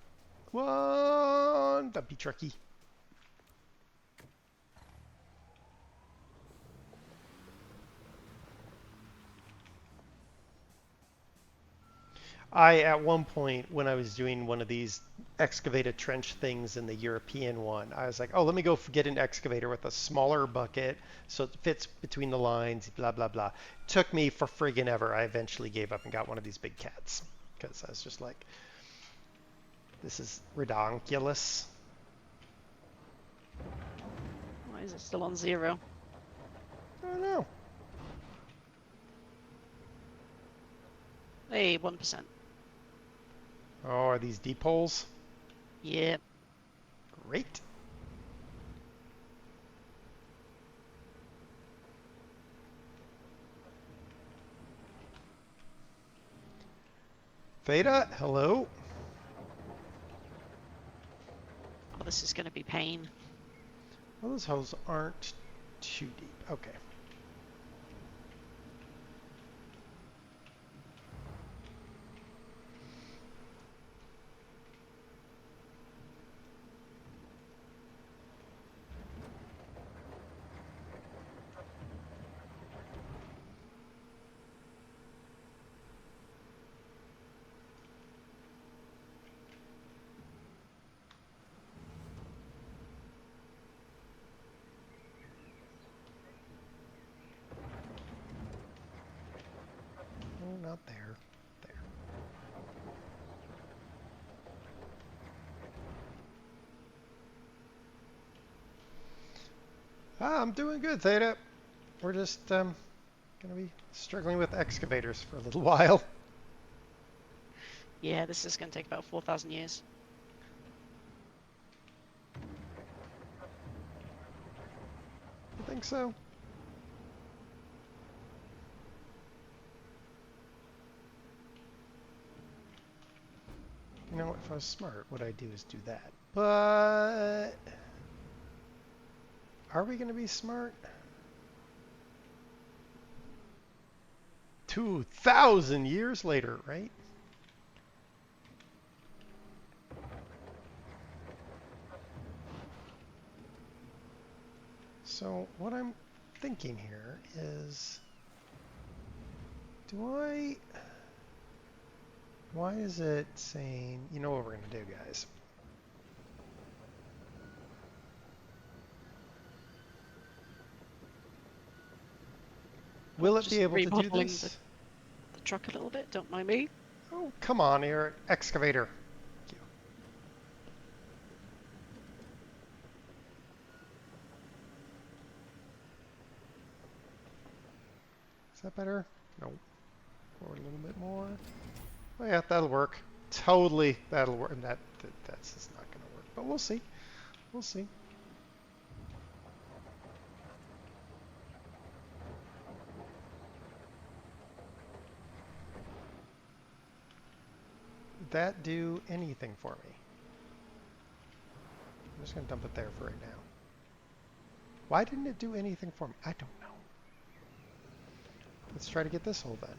One dumpy trucky. At one point, when I was doing one of these excavated trench things in the European one, I was like, oh, let me go get an excavator with a smaller bucket so it fits between the lines, blah, blah, blah. Took me for friggin' ever. I eventually gave up and got one of these big cats because I was just like, this is ridiculous. Why is it still on 0? I don't know. Hey, 1%. Oh, are these deep holes? Yep. Great. Theta, hello. Oh, this is going to be pain. Well, those holes aren't too deep. Okay. Oh, not there. There. I'm doing good, Theta. We're just going to be struggling with excavators for a little while. Yeah, this is going to take about 4,000 years. You think so? You know, if I was smart, what I'd do is do that. But are we going to be smart? 2,000 years later, right? So what I'm thinking here is, why is it saying, you know what we're going to do, guys? Will it be able to do Remodeling this? the truck a little bit, don't mind me. Oh, come on, here, excavator. Thank you. Is that better? No. Forward a little bit more. Oh yeah, that'll work. Totally, that'll work. That's just not going to work, but we'll see. We'll see. Did that do anything for me? I'm just going to dump it there for right now. Why didn't it do anything for me? I don't know. Let's try to get this hole then.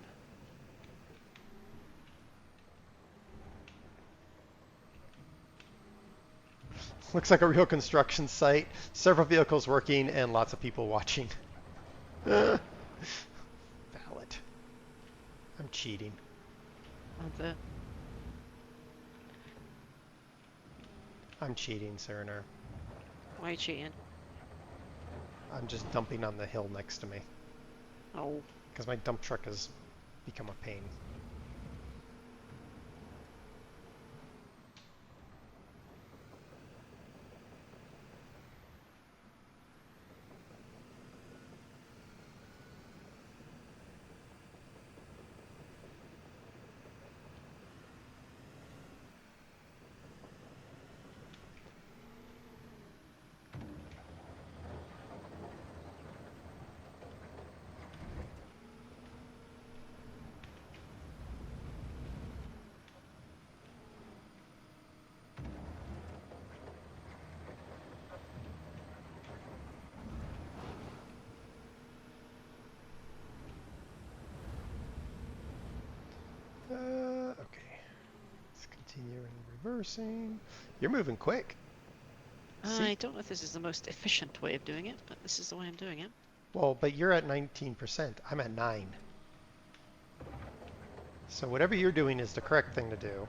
Looks like a real construction site. Several vehicles working and lots of people watching. Valid. I'm cheating. That's it. I'm cheating, Serenaar. Why are you cheating? I'm just dumping on the hill next to me. Oh. Because my dump truck has become a pain. Okay. Let's continue in reversing. You're moving quick. See? I don't know if this is the most efficient way of doing it, but this is the way I'm doing it. Well, but you're at 19%. I'm at 9. So whatever you're doing is the correct thing to do.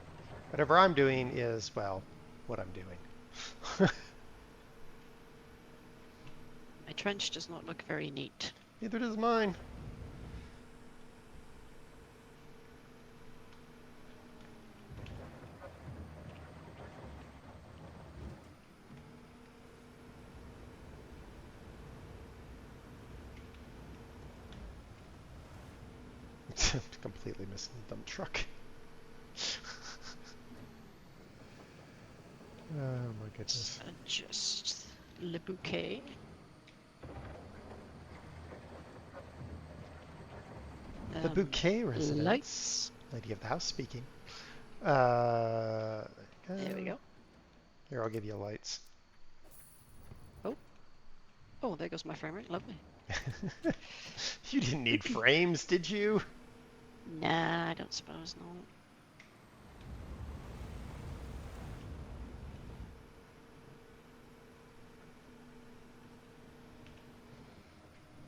Whatever I'm doing is, well, what I'm doing. My trench does not look very neat. Neither does mine. Completely missing the dump truck. Oh my goodness. Adjust le bouquet. The bouquet residence. Lights. Lady of the house speaking. There we go. Here, I'll give you lights. Oh, there goes my frame rate. Lovely. You didn't need frames, did you? Nah, I don't suppose not.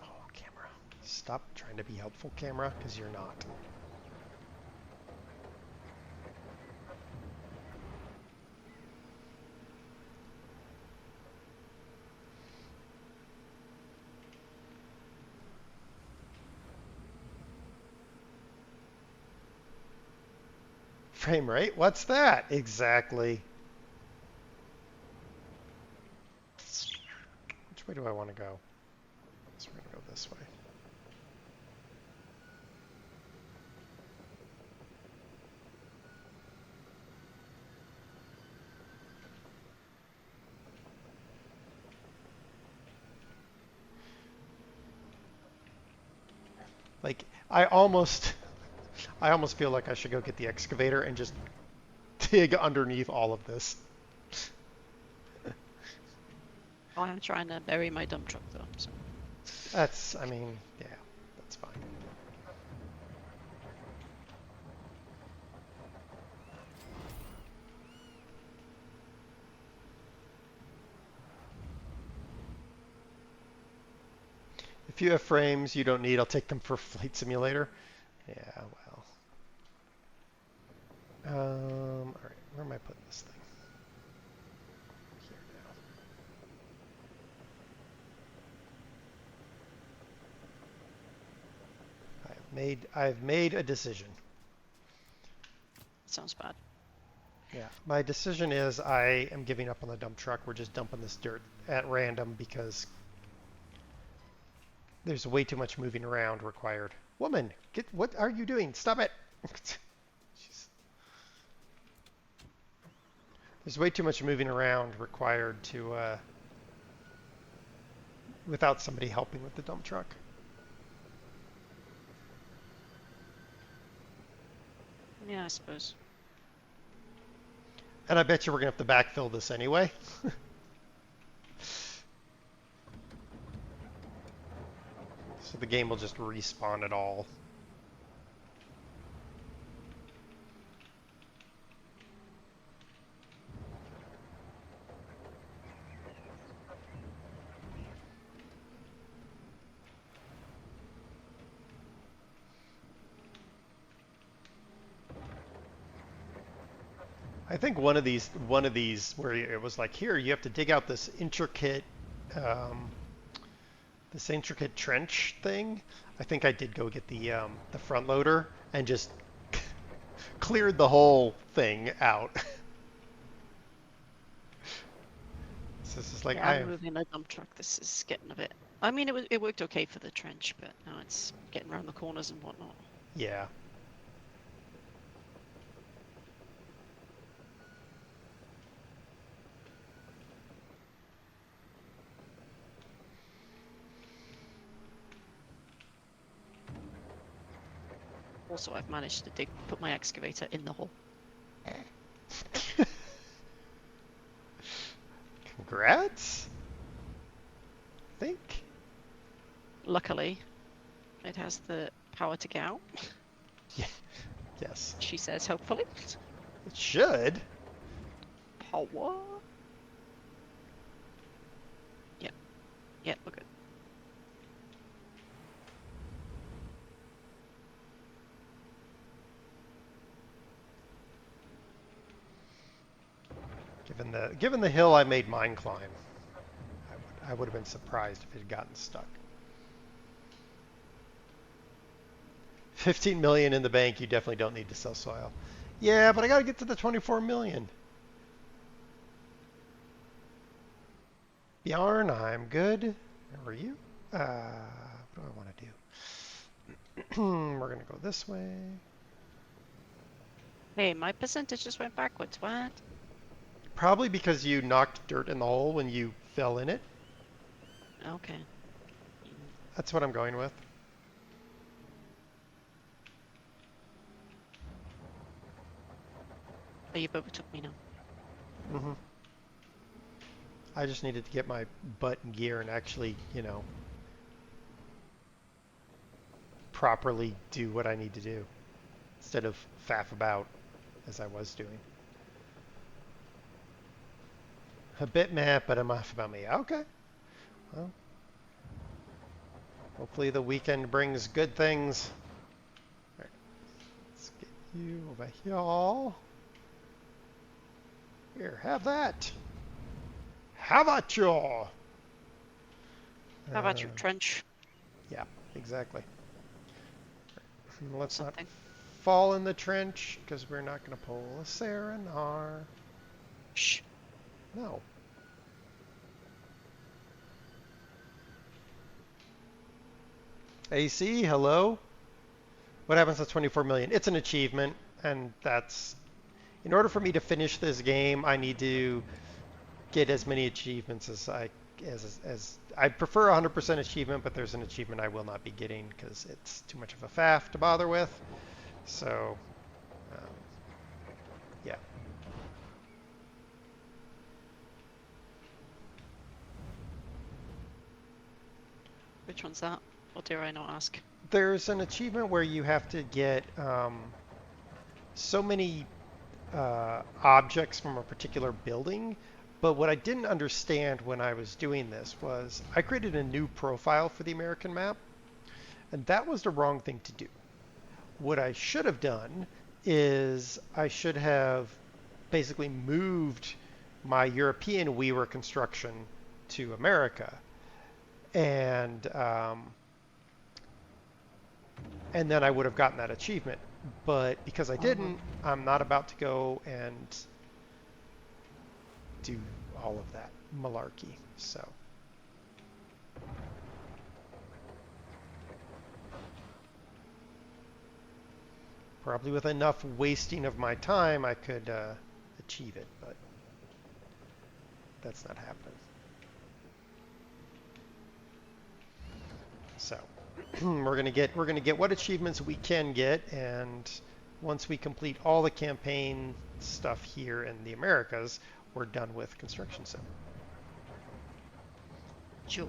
Oh, camera. Stop trying to be helpful, camera, because you're not. Frame rate? What's that? Exactly. Which way do I want to go? So we're going to go this way. Like, I almost feel like I should go get the excavator and just dig underneath all of this. I'm trying to bury my dump truck though, so. That's, I mean, yeah, that's fine. If you have frames you don't need, I'll take them for Flight Simulator. Yeah, well. All right, where am I putting this thing? Here now. I've made a decision. Sounds bad. Yeah, my decision is I am giving up on the dump truck. We're just dumping this dirt at random because there's way too much moving around required. Woman, what are you doing? Stop it! There's way too much moving around required to without somebody helping with the dump truck. Yeah, I suppose. And I bet you we're gonna have to backfill this anyway. So the game will just respawn it all. I think one of these where it was like, here you have to dig out this intricate trench thing. I think I did go get the front loader and just cleared the whole thing out. So this is like, Yeah, I'm moving a dump truck. This is getting a bit. I mean, it worked okay for the trench, but now it's getting around the corners and whatnot. Yeah. Also, I've managed to put my excavator in the hole. Congrats. I think. Luckily, it has the power to get out. Yeah. Yes. She says, hopefully. It should. Power. Yep. Yep, we're good. given the hill I made mine climb, I would have been surprised if it had gotten stuck. 15 million in the bank, you definitely don't need to sell soil. Yeah, but I got to get to the 24 million. Bjarn, I'm good. How are you? What do I want to do? We're going to go this way. Hey, my percentage just went backwards. What? Probably because you knocked dirt in the hole when you fell in it. Okay. That's what I'm going with. Oh, you overtook me now. Mm-hmm. I just needed to get my butt in gear and actually, properly do what I need to do instead of faff about as I was doing. A bit mad, but enough about me. Okay. Well, hopefully the weekend brings good things. All right. Let's get you over here. Here, have that. Have at you. How about your trench? Yeah, exactly. Let's Something. not fall in the trench because we're not going to pull a Serenaar. Shh. No. AC, hello? What happens to 24 million? It's an achievement, and that's... In order for me to finish this game, I need to get as many achievements as I prefer 100% achievement, but there's an achievement I will not be getting because it's too much of a faff to bother with. So, yeah. Which one's that? Or dare I not ask? There's an achievement where you have to get so many objects from a particular building. But what I didn't understand when I was doing this was I created a new profile for the American map, and that was the wrong thing to do. What I should have done is I should have basically moved my European Weaver construction to America, and then I would have gotten that achievement. But because I didn't, I'm not about to go and do all of that malarkey. So probably with enough wasting of my time, I could achieve it, but that's not happening. So we're gonna get what achievements we can get, and once we complete all the campaign stuff here in the Americas, we're done with construction sim. Joy.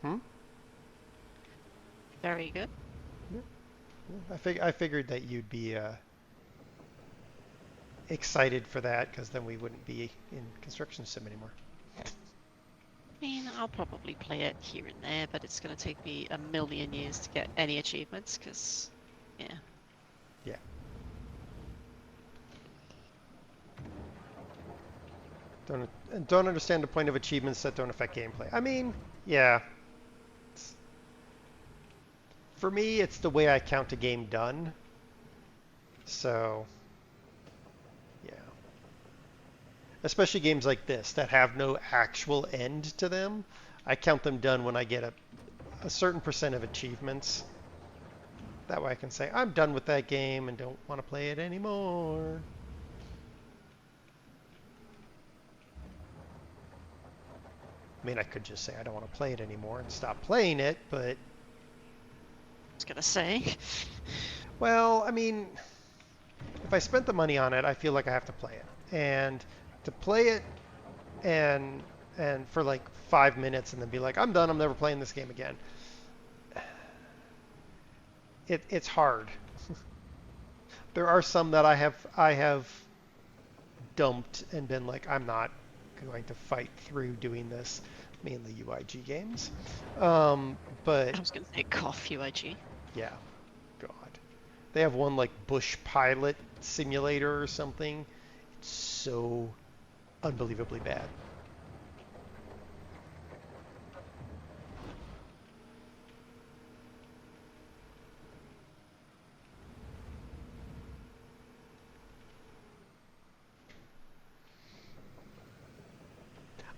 Hmm? Very good. Yeah. I figured that you'd be excited for that, because then we wouldn't be in construction sim anymore. I mean, I'll probably play it here and there, but it's going to take me a million years to get any achievements, because, yeah. Yeah. Don't understand the point of achievements that don't affect gameplay. I mean, yeah. For me, it's the way I count a game done. So, yeah. Especially games like this that have no actual end to them. I count them done when I get a certain percent of achievements. That way I can say, I'm done with that game and don't want to play it anymore. I mean, I could just say I don't want to play it anymore and stop playing it, but... I was going to say. Well, I mean, if I spent the money on it, I feel like I have to play it. And to play it and for like 5 minutes and then be like, I'm done, I'm never playing this game again. It's hard. There are some that I have dumped and been like, I'm not going to fight through doing this, mainly UIG games. But I was going to say cough UIG. yeah, God. They have one like Bush Pilot Simulator or something. It's so unbelievably bad.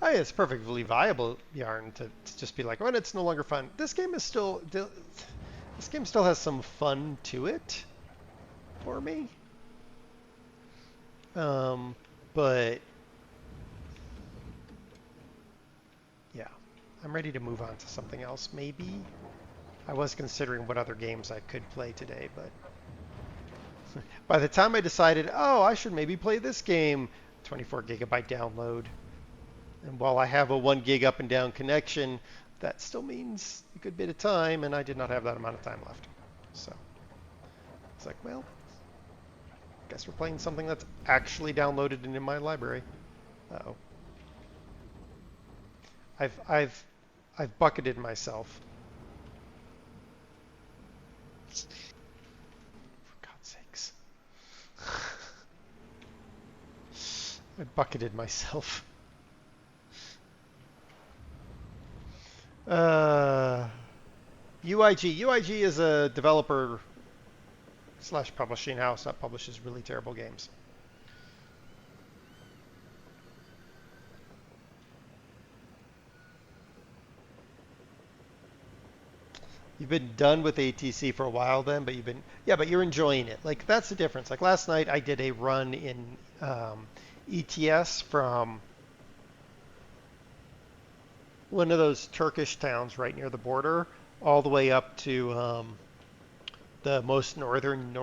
Oh, yeah, it's perfectly viable yarn to just be like, oh, it's no longer fun. This game still has some fun to it for me. But yeah, I'm ready to move on to something else. Maybe I was considering what other games I could play today, but by the time I decided, oh, I should maybe play this game, 24 gigabyte download. And while I have a 1 gig up and down connection, that still means a good bit of time, and I did not have that amount of time left. So it's like, well, guess we're playing something that's actually downloaded and in my library. Uh-oh. I've bucketed myself. For God's sakes. I bucketed myself. UIG. UIG is a developer / publishing house that publishes really terrible games. You've been done with ATC for a while then, but but you're enjoying it. Like, that's the difference. Like, last night I did a run in ETS from one of those Turkish towns right near the border all the way up to the most northern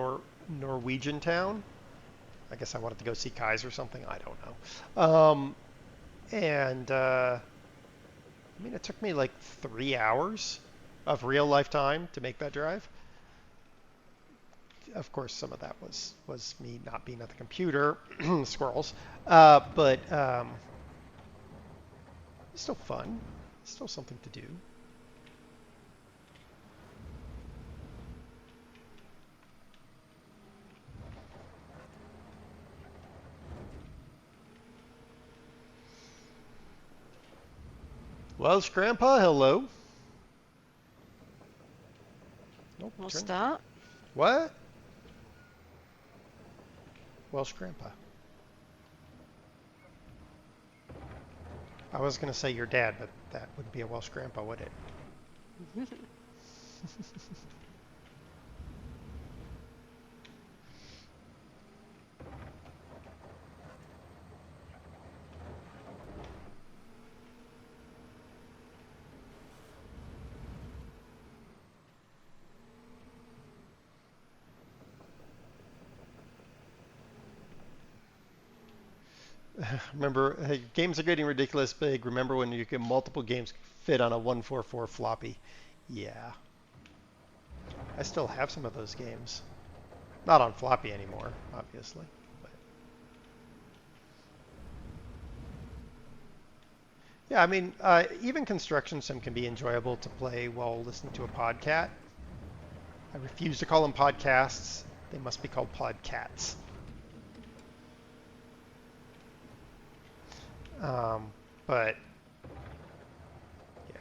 Norwegian town. I guess I wanted to go see Kai's or something. I don't know. I mean, it took me like 3 hours of real life time to make that drive. Of course, some of that was me not being at the computer, squirrels. But it's still fun. It's still something to do. Welsh Grandpa, hello. Nope, We'll start. What? Welsh Grandpa. I was going to say your dad, but that wouldn't be a Welsh Grandpa, would it? Remember, hey, games are getting ridiculous big. Remember when you can multiple games fit on a 144 floppy? Yeah. I still have some of those games. Not on floppy anymore, obviously. But yeah, I mean, even Construction Sim can be enjoyable to play while listening to a podcat. I refuse to call them podcasts. They must be called podcats. But yeah.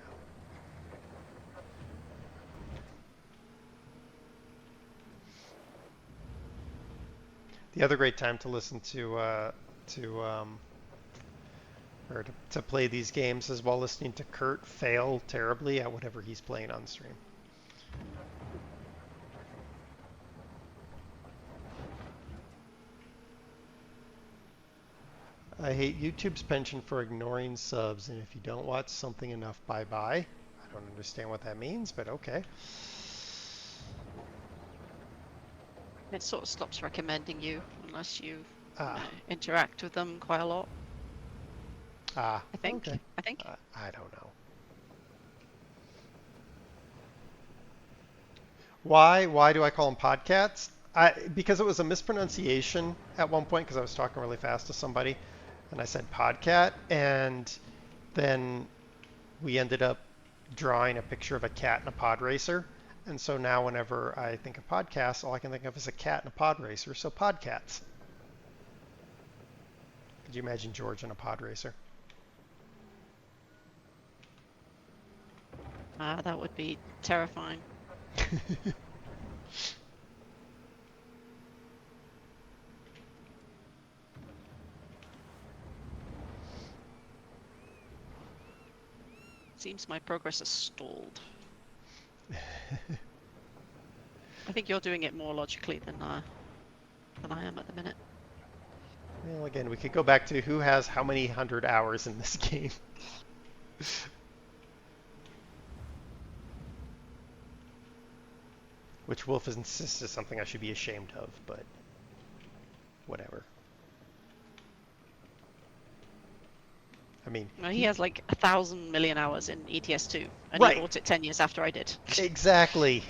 The other great time to listen to play these games is while listening to Kurt fail terribly at whatever he's playing on stream. I hate YouTube's penchant for ignoring subs, and if you don't watch something enough, bye-bye. I don't understand what that means, but okay. It sort of stops recommending you unless you interact with them quite a lot. I think. Okay. I think. I don't know. Why do I call them podcats? Because it was a mispronunciation at one point because I was talking really fast to somebody and I said podcat, and then we ended up drawing a picture of a cat and a pod racer. And so now whenever I think of podcasts, all I can think of is a cat and a pod racer, so podcats. Could you imagine George in a pod racer? That would be terrifying. Seems my progress has stalled. I think you're doing it more logically than I am at the minute. Well, again, we could go back to who has how many 100 hours in this game. Which Wolf insists is something I should be ashamed of, but whatever. I mean, No, he has like 1,000 million hours in ETS2, and right. He bought it 10 years after I did. Exactly.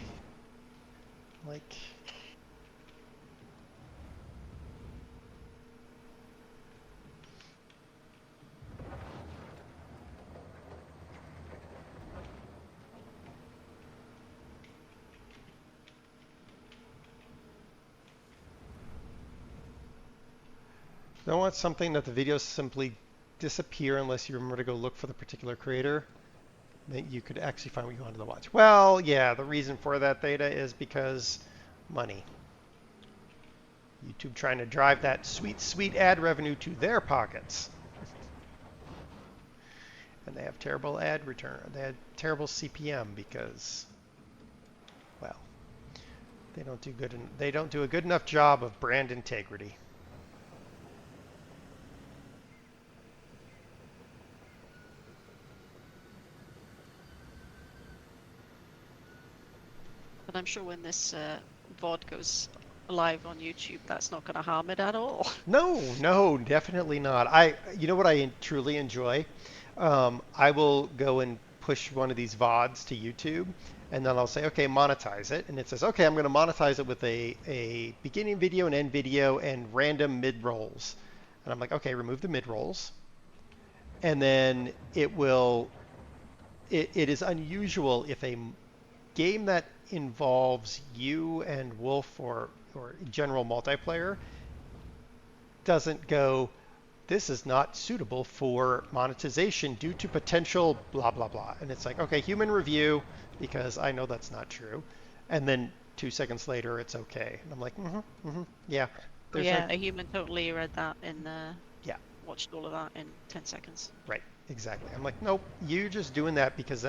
Like... Don't want something that the videos simply disappear unless you remember to go look for the particular creator. That you could actually find what you wanted to watch. Well, yeah, the reason for that, Theta, is because money. YouTube trying to drive that sweet, sweet ad revenue to their pockets. And they have terrible ad return. They had terrible CPM because, well, they don't do good. They don't do a good enough job of brand integrity. But I'm sure when this VOD goes live on YouTube, that's not going to harm it at all. No, no, definitely not. You know what I truly enjoy? I will go and push one of these VODs to YouTube, and then I'll say, okay, monetize it. And it says, okay, I'm going to monetize it with a beginning video, an end video, and random mid-rolls. And I'm like, okay, remove the mid-rolls. And then it is unusual if a game that involves you and Wolf or general multiplayer doesn't go, this is not suitable for monetization due to potential blah, blah, blah. And it's like, okay, human review, because I know that's not true. And then 2 seconds later, it's okay. And I'm like, yeah. A human totally read that in yeah. Watched all of that in 10 seconds. Right, exactly. I'm like, nope, you're just doing that because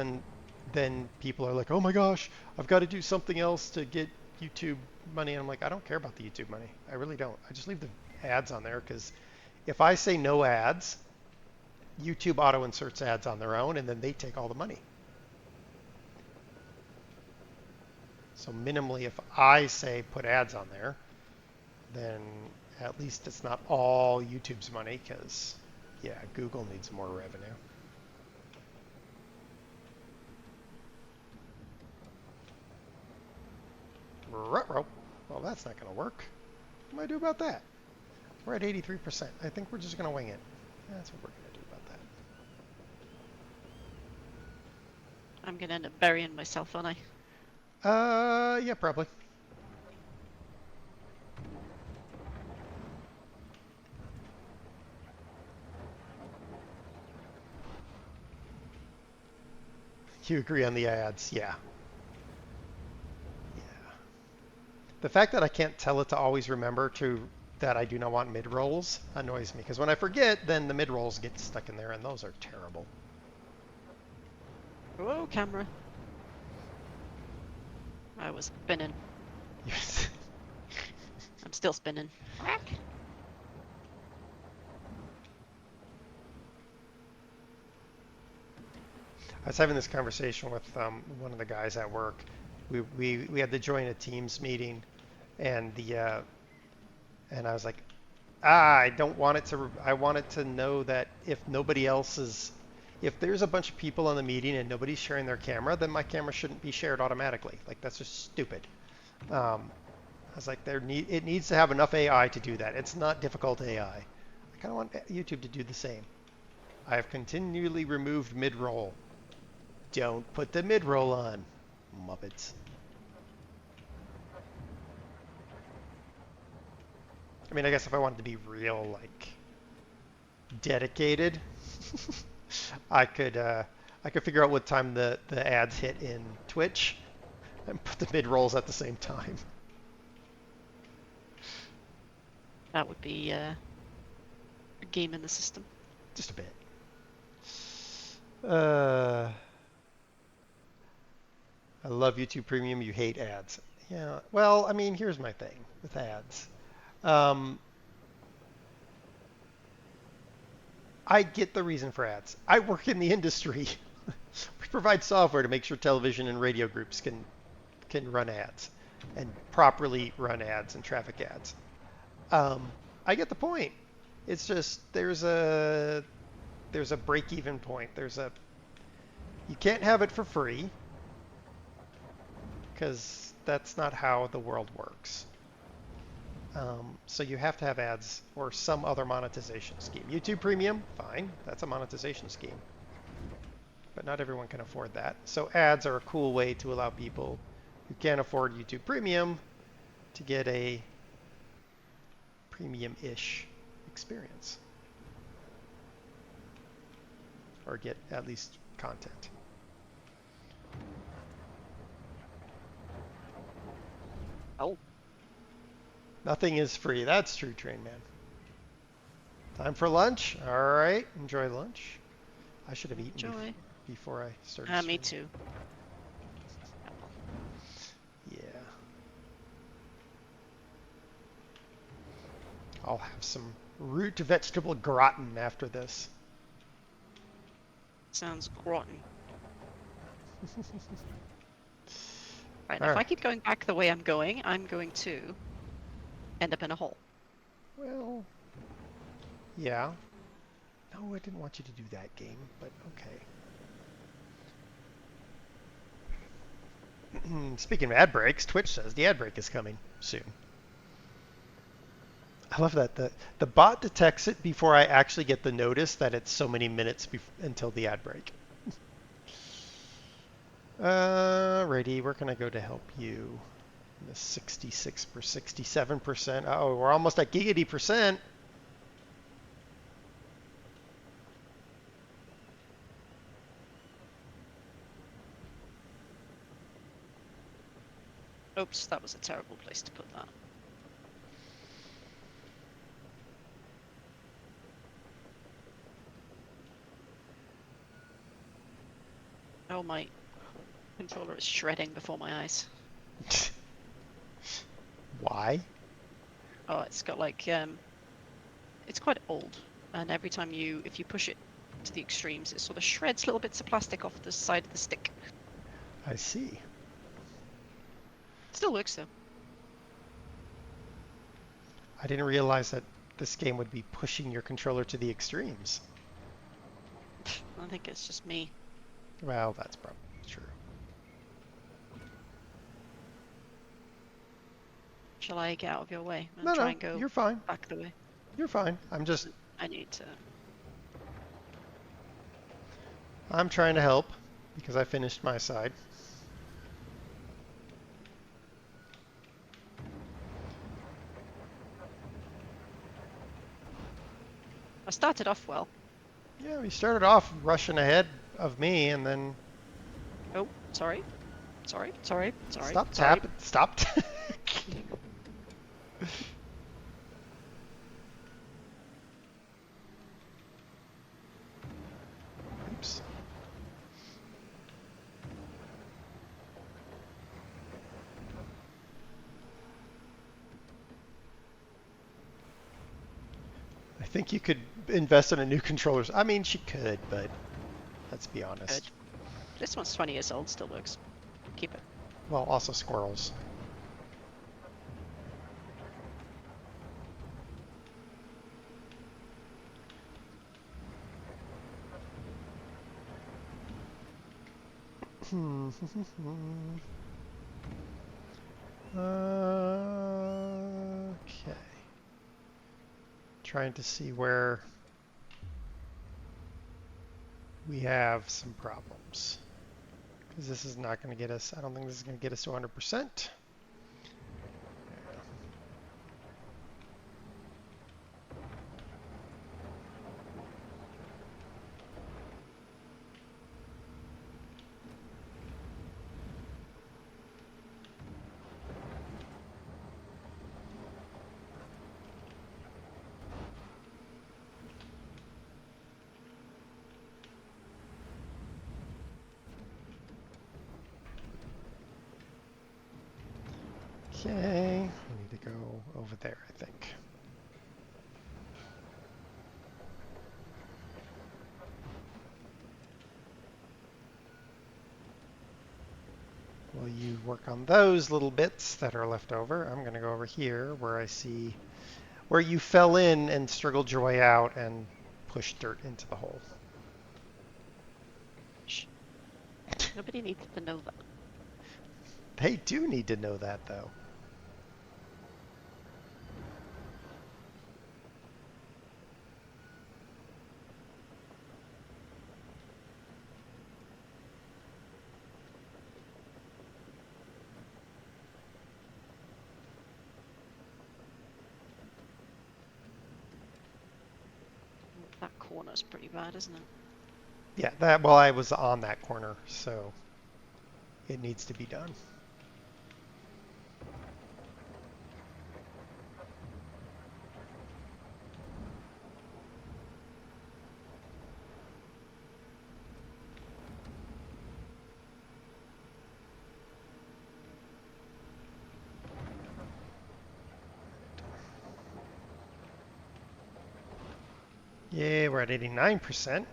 then people are like, oh my gosh, I've got to do something else to get YouTube money. And I'm like, I don't care about the YouTube money. I really don't. I just leave the ads on there because if I say no ads, YouTube auto inserts ads on their own and then they take all the money. So minimally, if I say put ads on there, then at least it's not all YouTube's money because, yeah, Google needs more revenue. Ruh-roh. Well, that's not going to work. What do I do about that? We're at 83%. I think we're just going to wing it. That's what we're going to do about that. I'm going to end up burying myself, aren't I? Yeah, probably. You agree on the ads, yeah. The fact that I can't tell it to always remember that I do not want mid-rolls annoys me, because when I forget, then the mid-rolls get stuck in there, and those are terrible. Whoa, camera. I was spinning. Yes. I'm still spinning. I was having this conversation with one of the guys at work. We had to join a Teams meeting, and and I was like, I don't want it to. I want it to know that if there's a bunch of people on the meeting and nobody's sharing their camera, then my camera shouldn't be shared automatically. Like, that's just stupid. I was like, it needs to have enough AI to do that. It's not difficult AI. I kind of want YouTube to do the same. I have continually removed mid-roll. Don't put the mid-roll on, Muppets. I mean, I guess if I wanted to be real, like, dedicated, I could figure out what time the ads hit in Twitch and put the mid rolls at the same time. That would be a game in the system. Just a bit. I love YouTube Premium. You hate ads. Yeah. Well, I mean, here's my thing with ads. I get the reason for ads. I work in the industry. We provide software to make sure television and radio groups can run ads and properly run ads and traffic ads. I get the point. It's just there's a break-even point. You can't have it for free because that's not how the world works. So you have to have ads or some other monetization scheme. YouTube Premium, fine, that's a monetization scheme. But not everyone can afford that. So ads are a cool way to allow people who can't afford YouTube Premium to get a premium-ish experience. Or get at least content. Oh. Nothing is free. That's true, Train Man. Time for lunch? All right. Enjoy lunch. I should have eaten before I started. Me too. Yeah. I'll have some root vegetable gratin after this. Sounds rotten. Right, All if I right. keep going back the way I'm going to end up in a hole. Well, yeah. No, I didn't want you to do that, game, but okay. Speaking of ad breaks, Twitch says the ad break is coming soon. I love that. The bot detects it before I actually get the notice that it's so many minutes until the ad break. Righty, where can I go to help you? The 66 or 67%. Oh, we're almost at giggity percent. Oops, that was a terrible place to put that. Oh, my controller is shredding before my eyes. Why? Oh, it's got like, it's quite old, and every time if you push it to the extremes, it sort of shreds little bits of plastic off the side of the stick. I see. Still works though. I didn't realize that this game would be pushing your controller to the extremes. I think it's just me. Well, that's probably true. Shall I get out of your way and No, try and go you're fine. back the way? You're fine. I need to. I'm trying to help because I finished my side. I started off well. Yeah, we started off rushing ahead of me and then... Oh, sorry. Sorry. Stop tapping. Stop. Oops. I think you could invest in a new controller. I mean, she could, but let's be honest. Good. This one's 20 years old, still works. Keep it. Well, also squirrels. Okay. Trying to see where we have some problems. Because this is not going to get us, I don't think this is going to get us to 100%. Okay, we need to go over there, I think. While you work on those little bits that are left over, I'm going to go over here where I see where you fell in and struggled your way out and pushed dirt into the hole. Shh. Nobody needs to know that. They do need to know that, though. That corner's pretty bad, isn't it? Yeah, well, I was on that corner, so it needs to be done. Yay, we're at 89%.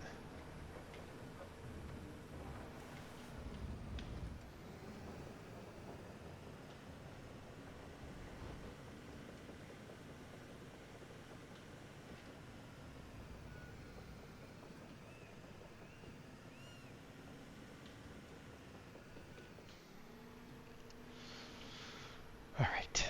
All right.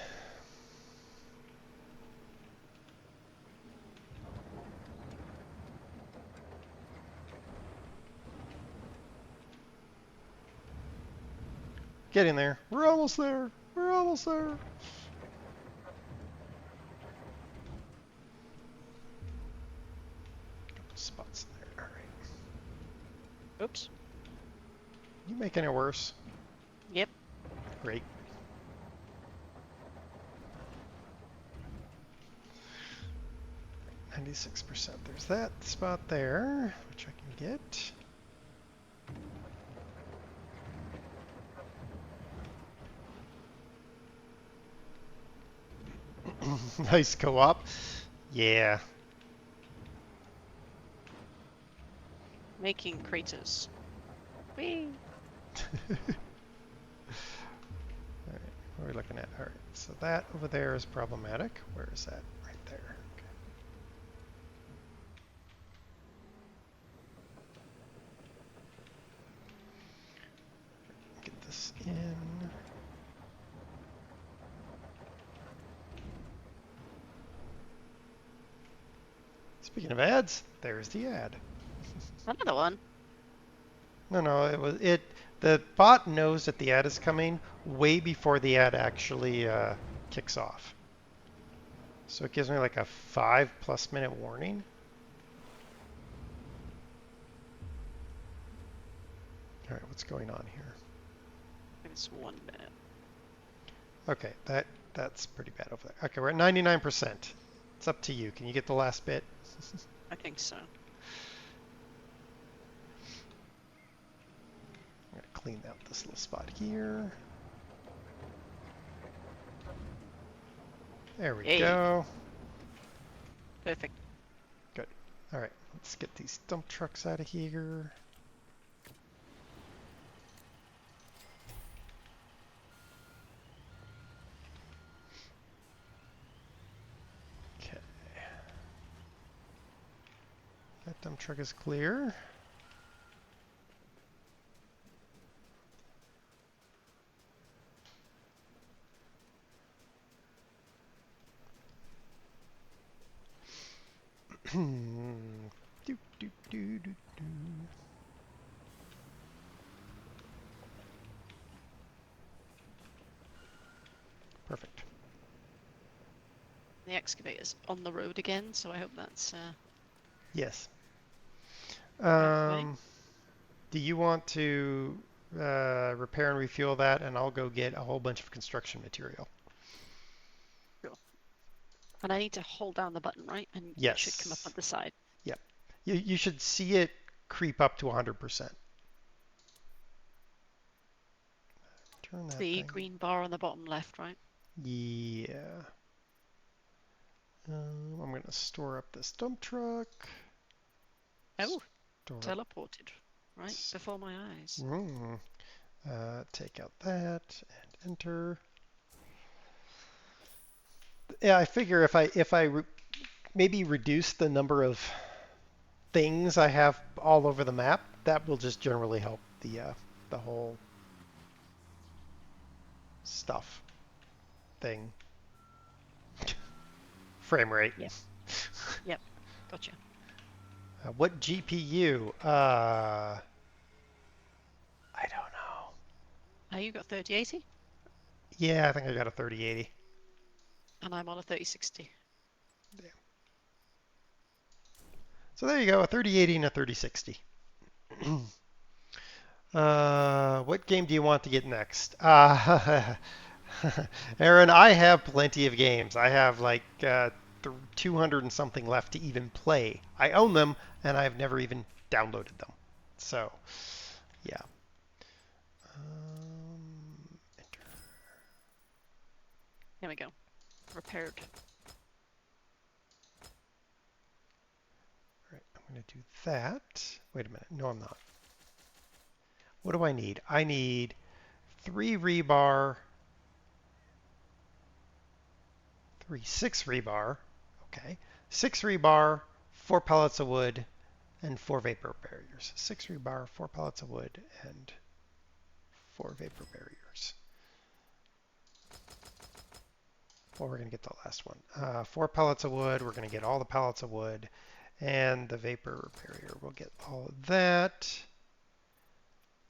Getting there. We're almost there. We're almost there. Couple spots there. All right. Oops. You making it worse? Yep. Great. %. There's that spot there, which I can get. Nice co-op. Yeah. Making craters. Whee! Alright, what are we looking at? Alright, so that over there is problematic. Where is that? Right there. Okay. Get this in. Speaking of ads, there's the ad. Another one. No, the bot knows that the ad is coming way before the ad actually kicks off. So it gives me like a 5+ minute warning. All right, what's going on here? It's 1 minute. Okay, that's pretty bad over there. Okay, we're at 99%. It's up to you. Can you get the last bit? I think so. I'm gonna clean out this little spot here. There we Hey. go. Perfect. Good. All right, let's get these dump trucks out of here. Okay. That dump truck is clear. Do, do, do, do, do. Perfect. The excavator's on the road again, so I hope that's Yes. way. Do you want to repair and refuel that, and I'll go get a whole bunch of construction material? Sure. And I need to hold down the button, right? And Yes. it should come up on the side. Yep. You should see it creep up to 100%. Turn that The thing. green bar on the bottom left, right? Yeah. I'm going to store up this dump truck. Oh, Store up. teleported right before my eyes. Take out that and enter. Yeah, I figure if I maybe reduce the number of things I have all over the map, that will just generally help the whole stuff thing. Frame rate. Yep. Yep. Gotcha. What GPU? I don't know. You got 3080, Yeah, I think I got a 3080. and I'm on a 3060. Yeah. So there you go, a 3080 and a 3060. What game do you want to get next? Aaron, I have plenty of games. I have like 200 and something left to even play. I own them, and I've never even downloaded them. So, yeah. Enter. Here we go. Repaired. All right, I'm going to do that. Wait a minute. No, I'm not. What do I need? I need 3 rebar, 6 rebar. Okay. 6 rebar, 4 pallets of wood, and 4 vapor barriers. 6 rebar, 4 pallets of wood, and 4 vapor barriers. Well, we're going to get the last one. 4 pallets of wood. We're going to get all the pallets of wood. And the vapor barrier, we'll get all of that.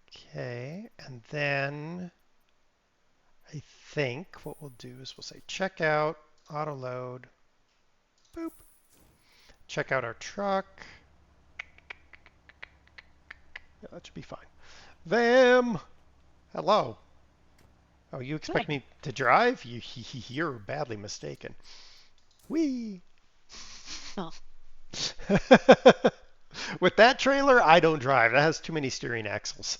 Okay. And then I think what we'll do is we'll say checkout, auto load. Boop. Check out our truck. Yeah, that should be fine. Vam! Hello. Oh, you expect Hey. me to drive? You're badly mistaken. Whee! Oh. With that trailer, I don't drive. That has too many steering axles.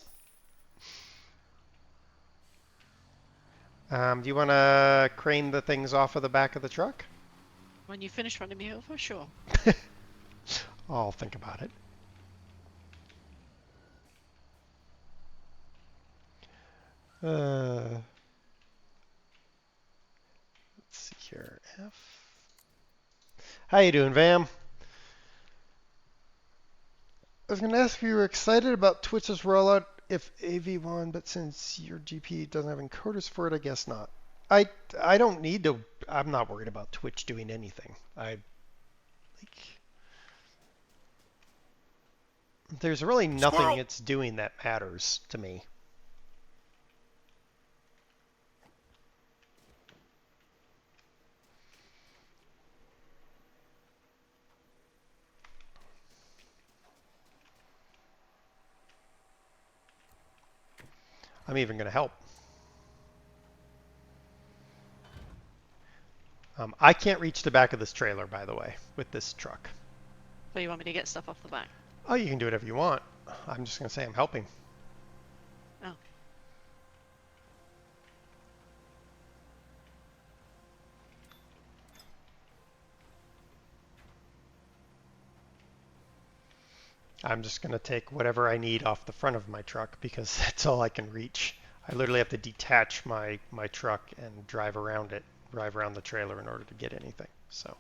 Do you want to crane the things off of the back of the truck? When you finish running me over, sure. I'll think about it. Let's see here. F. How you doing, Vam? I was going to ask if you were excited about Twitch's rollout if AV1, but since your GP doesn't have encoders for it, I guess not. I don't need to. I'm not worried about Twitch doing anything. There's really nothing it's doing that matters to me. I'm even going to help. I can't reach the back of this trailer, by the way, with this truck. So you want me to get stuff off the back? Oh, you can do whatever you want. I'm just going to say I'm helping. Oh. I'm just going to take whatever I need off the front of my truck because that's all I can reach. I literally have to detach my truck and drive around it, drive around the trailer in order to get anything. So.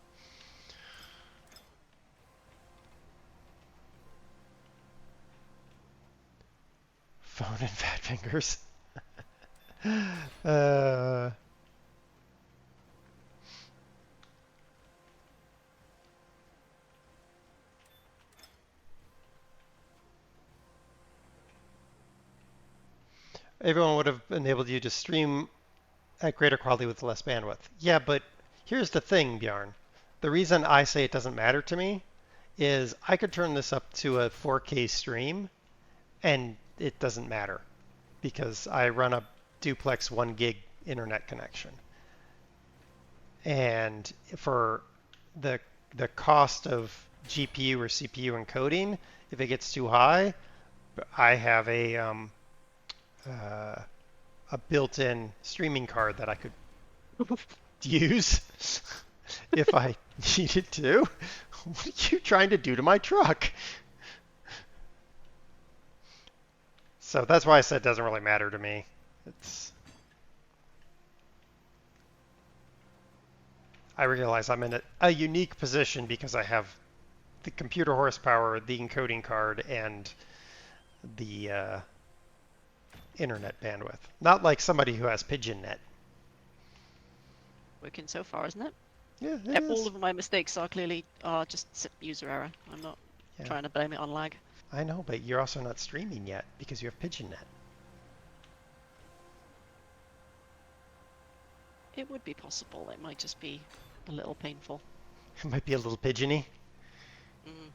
Phone and fat fingers. Everyone would have enabled you to stream at greater quality with less bandwidth. Yeah, but here's the thing, Bjarn. The reason I say it doesn't matter to me is I could turn this up to a 4K stream and it doesn't matter because I run a duplex 1 gig internet connection. And for the cost of GPU or CPU encoding, if it gets too high, I have a built-in streaming card that I could use if I needed to. What are you trying to do to my truck? So that's why I said it doesn't really matter to me. I realize I'm in a unique position because I have the computer horsepower, the encoding card, and the internet bandwidth. Not like somebody who has PigeonNet. Working so far, isn't it? Yeah, it Yep, is. all of my mistakes are clearly just user error. I'm not trying to blame it on lag. I know, but you're also not streaming yet because you have PigeonNet. It would be possible. It might just be a little painful. It might be a little pigeony. Mm.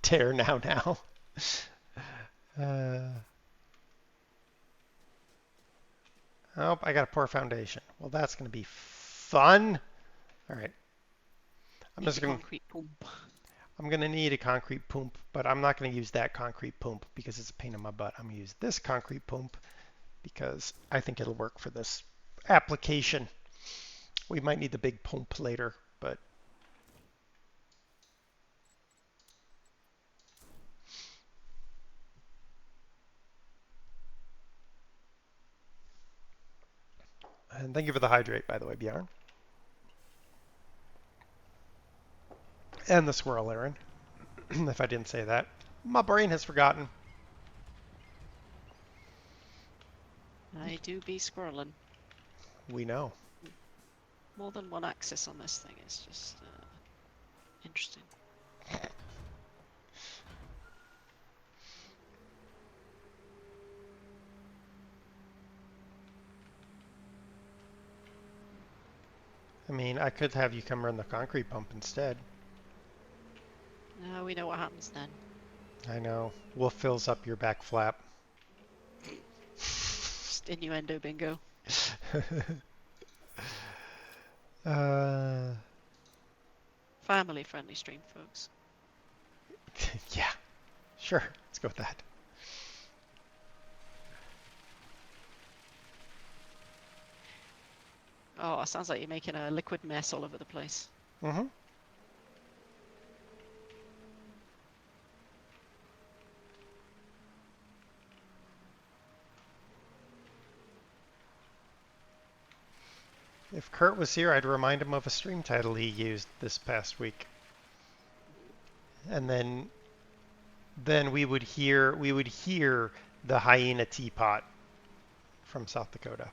Tear now. Oh, I got a poor foundation. Well, that's going to be fun. All right. I'm just going to concrete pump. I'm going to need a concrete pump, but I'm not going to use that concrete pump because it's a pain in my butt. I'm going to use this concrete pump because I think it'll work for this application. We might need the big pump later, but and thank you for the hydrate, by the way, Bjorn. And the swirl, Aaron. If I didn't say that. My brain has forgotten. I do be squirreling. We know. More than one axis on this thing is just interesting. I mean, I could have you come run the concrete pump instead. Now we know what happens then. I know. Wolf fills up your back flap. Just innuendo bingo. Family friendly stream, folks. Yeah, sure. Let's go with that. Oh, it sounds like you're making a liquid mess all over the place. Mm-hmm. If Kurt was here, I'd remind him of a stream title he used this past week. And then we would hear the hyena teapot from South Dakota.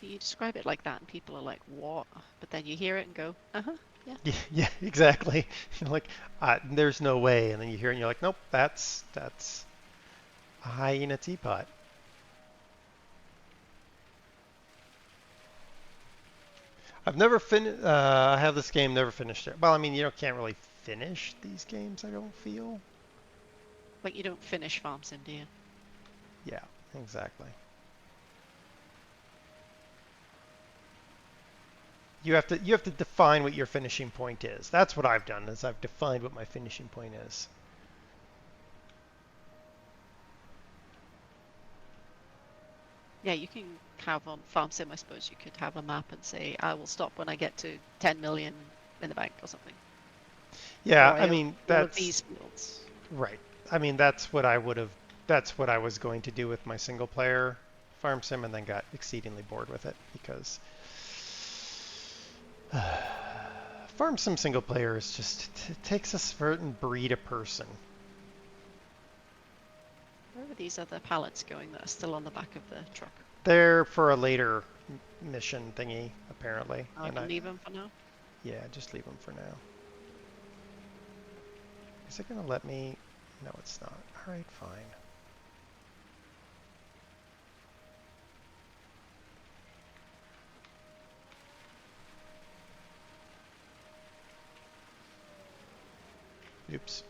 You describe it like that and people are like, what? But then you hear it and go, uh-huh, yeah. Yeah, exactly. You're like, there's no way. And then you hear it and you're like, nope, that's a hyena teapot. I've never finished. I have this game, never finished it. Well, I mean, you can't really finish these games, I don't feel. Like you don't finish Farm Sim, do you? Yeah, exactly. You have to define what your finishing point is. That's what I've done, is I've defined what my finishing point is. Yeah, you can have on Farm Sim, I suppose you could have a map and say, I will stop when I get to 10 million in the bank or something. Yeah, or I mean, that's these fields. Right. I mean, that's what I was going to do with my single player Farm Sim, and then got exceedingly bored with it because Farm Sim single player is just, it takes a certain breed of person. Where are these other pallets going that are still on the back of the truck? They're for a later mission thingy, apparently. I can leave them for now? Yeah, just leave them for now. Is it going to let me? No, it's not. All right, fine. Oops.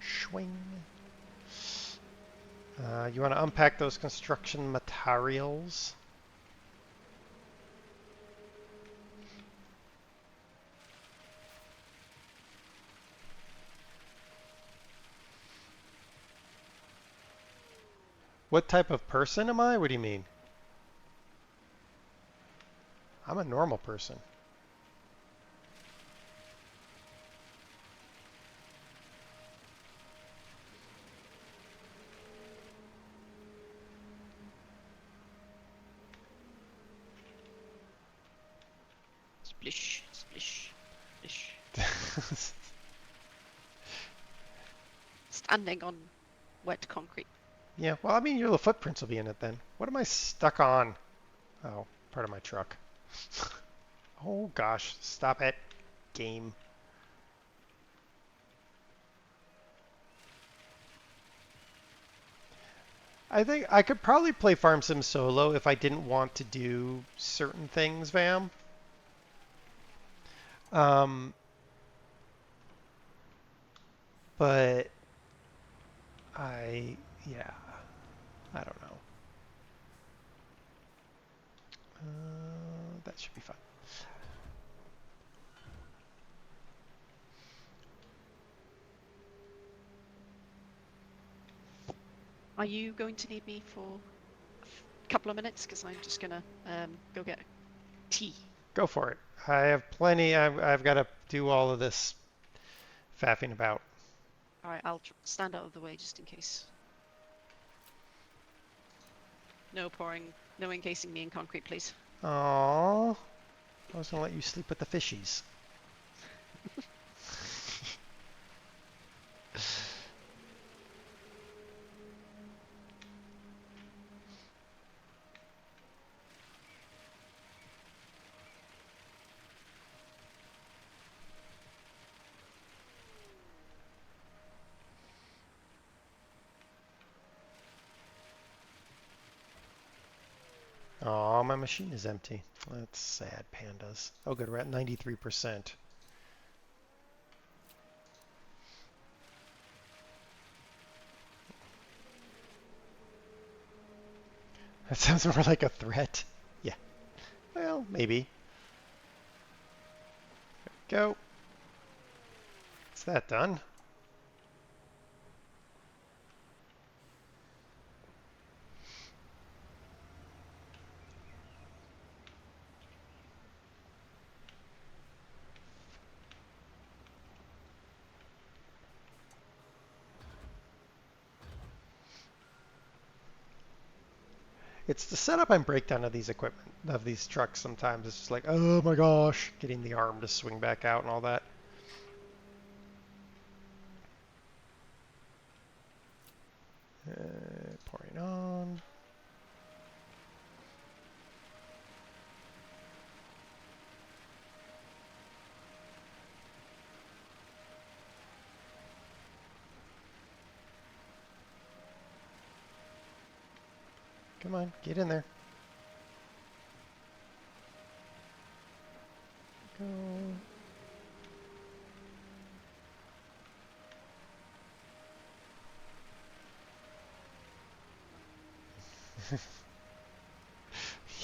Swing. You want to unpack those construction materials? What type of person am I? What do you mean? I'm a normal person. Splish, splish, splish. Standing on wet concrete. Yeah, well, I mean, your little footprints will be in it then. What am I stuck on? Oh, part of my truck. Oh gosh, stop it, game. I think I could probably play Farm Sim solo if I didn't want to do certain things, Vam. Um, but yeah, I don't know. That should be fun. Are you going to need me for a couple of minutes? Because I'm just gonna go get tea. Go for it. I have plenty. I've got to do all of this faffing about. All right, I'll stand out of the way just in case. No pouring, no encasing me in concrete, please. Aww. I was gonna let you sleep with the fishies. Aw, my machine is empty. That's sad, pandas. Oh good, we're at 93%. That sounds more like a threat. Yeah. Well, maybe. Go. Is that done? It's the setup and breakdown of these equipment, of these trucks sometimes. It's just like, oh my gosh, getting the arm to swing back out and all that. Pouring on. Come on, get in there. Go.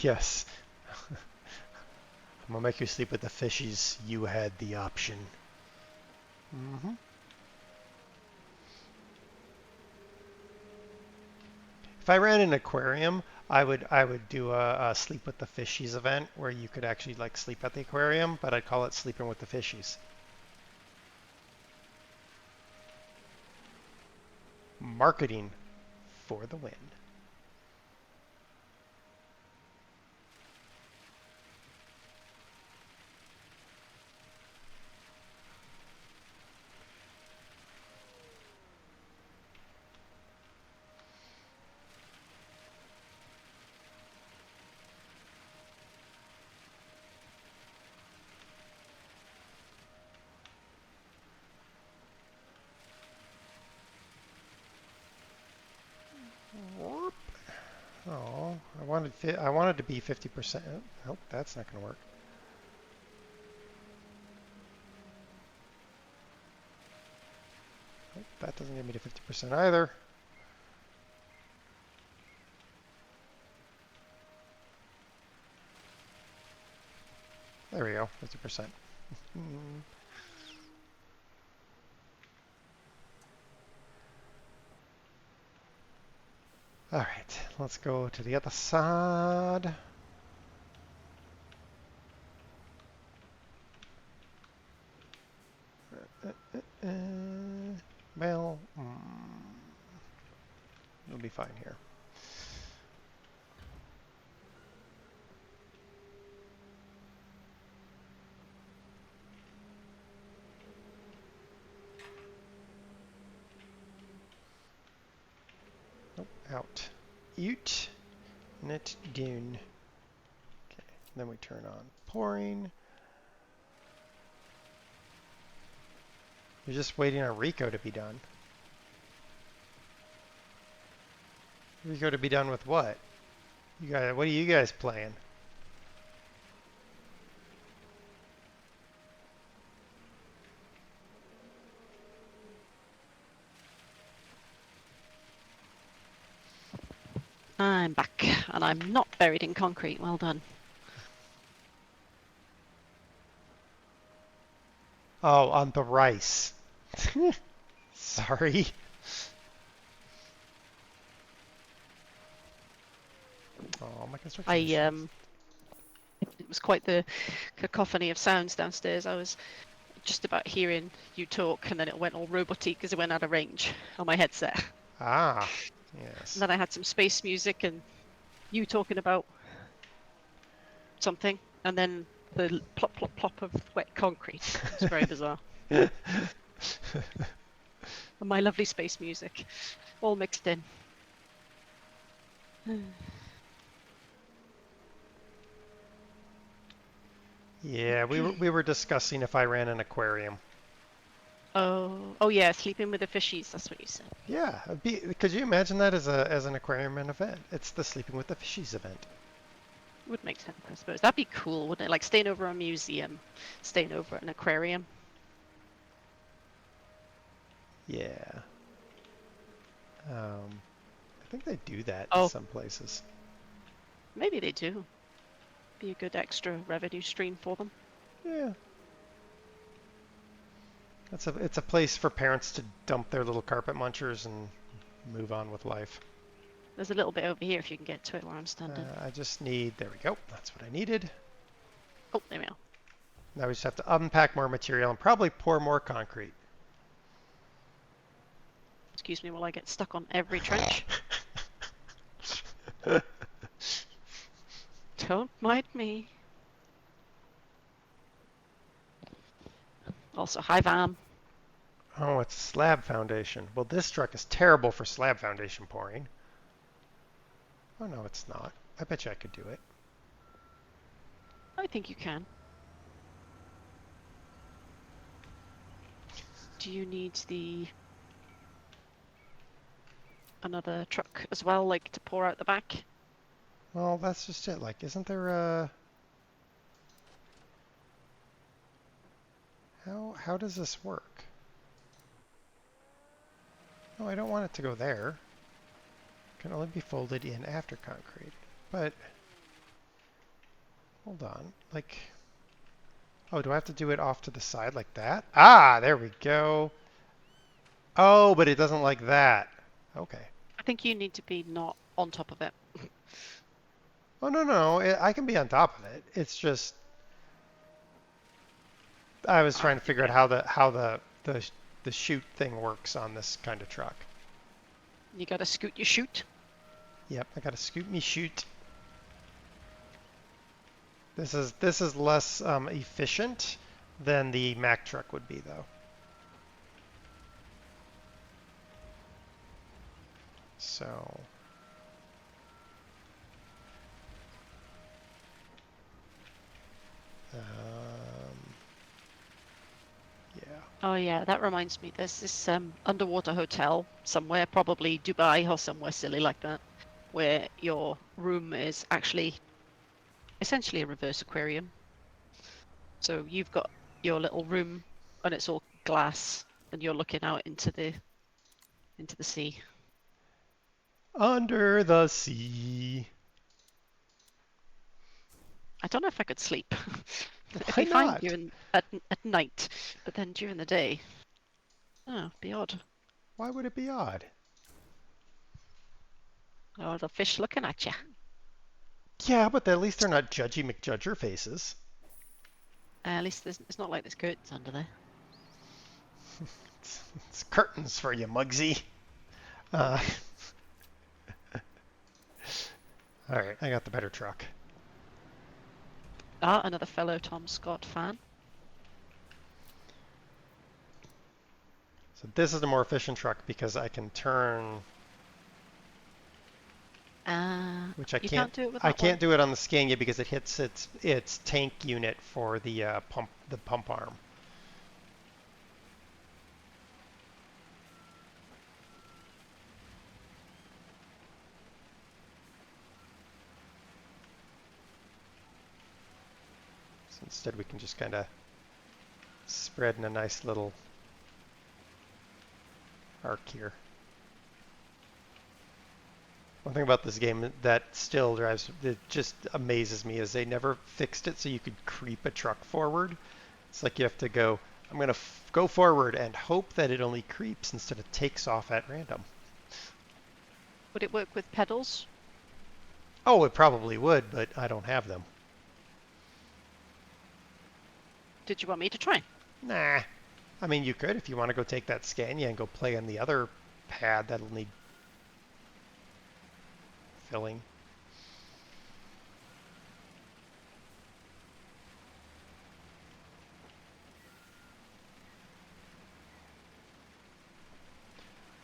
Yes. I'm gonna make you sleep with the fishies. You had the option. Mm-hmm. If I ran an aquarium, I would do a sleep with the fishies event where you could actually like sleep at the aquarium, but I'd call it sleeping with the fishies. Marketing for the win. Oh, I wanted to be 50%. Nope, that's not going to work. Nope, that doesn't get me to 50% either. There we go, 50%. All right, let's go to the other side. Uh, well, we'll be fine here. Nope, out. Ute. Net dune. Okay, then we turn on pouring. You're just waiting on Rico to be done. Rico to be done with what? You guys, what are you guys playing? I'm back, and I'm not buried in concrete. Well done. Oh, on the rice. Sorry. Oh, my construction machines. It was quite the cacophony of sounds downstairs. I was just about hearing you talk, and then it went all roboty because it went out of range on my headset. Ah, yes. And then I had some space music and you talking about something, and then the plop plop plop of wet concrete. It's very bizarre. And my lovely space music, all mixed in. Yeah, we were discussing if I ran an aquarium. Oh yeah, sleeping with the fishies. That's what you said. Yeah, could you imagine that as an aquarium event? It's the sleeping with the fishies event. Would make sense, I suppose. That'd be cool, wouldn't it? Like staying over a museum, staying over an aquarium. Yeah. I think they do that in Oh, some places. maybe they do. Be a good extra revenue stream for them. Yeah. It's a place for parents to dump their little carpet munchers and move on with life. There's a little bit over here if you can get to it where I'm standing. I just need, there we go. That's what I needed. Oh, there we are. Now we just have to unpack more material and probably pour more concrete. Excuse me while I get stuck on every trench. Don't mind me. Also, hi Vam. Oh, it's slab foundation. Well, this truck is terrible for slab foundation pouring. Oh, no, it's not. I bet you I could do it. I think you can. Do you need another truck as well, like to pour out the back? Well, that's just it. Like, isn't there a... How does this work? No, I don't want it to go there. It can only be folded in after concrete. But, hold on. Like, oh, do I have to do it off to the side like that? Ah, there we go. Oh, but it doesn't like that. Okay. I think you need to be not on top of it. Oh, no. I can be on top of it. It's just I was trying to figure out how the chute thing works on this kind of truck. You gotta scoot your chute. Yep, I gotta scoot me chute. This is less efficient than the Mack truck would be, though. So. Yeah. Oh yeah, that reminds me. There's this underwater hotel somewhere, probably Dubai or somewhere silly like that, where your room is actually essentially a reverse aquarium. So you've got your little room, and it's all glass, and you're looking out into the sea. Under the sea. I don't know if I could sleep. It'd Why be fine not? at night, but then during the day, oh, it'd be odd. Why would it be odd? Oh, the fish looking at you. Yeah, but at least they're not judgy McJudger faces. At least it's not like there's curtains under there. It's curtains for you, Mugsy. Uh, all right, I got the better truck. Ah, another fellow Tom Scott fan. So this is the more efficient truck because I can turn, which I You can't. can't do it with I that one. can't do it on the Scania because it hits its tank unit for the pump arm. So instead, we can just kind of spread in a nice little arc here. One thing about this game that still it just amazes me is they never fixed it so you could creep a truck forward. It's like you have to go, I'm going to go forward and hope that it only creeps instead of takes off at random. Would it work with pedals? Oh, it probably would, but I don't have them. Did you want me to try? Nah. I mean, you could if you want to go take that Scania and go play on the other pad that'll need filling.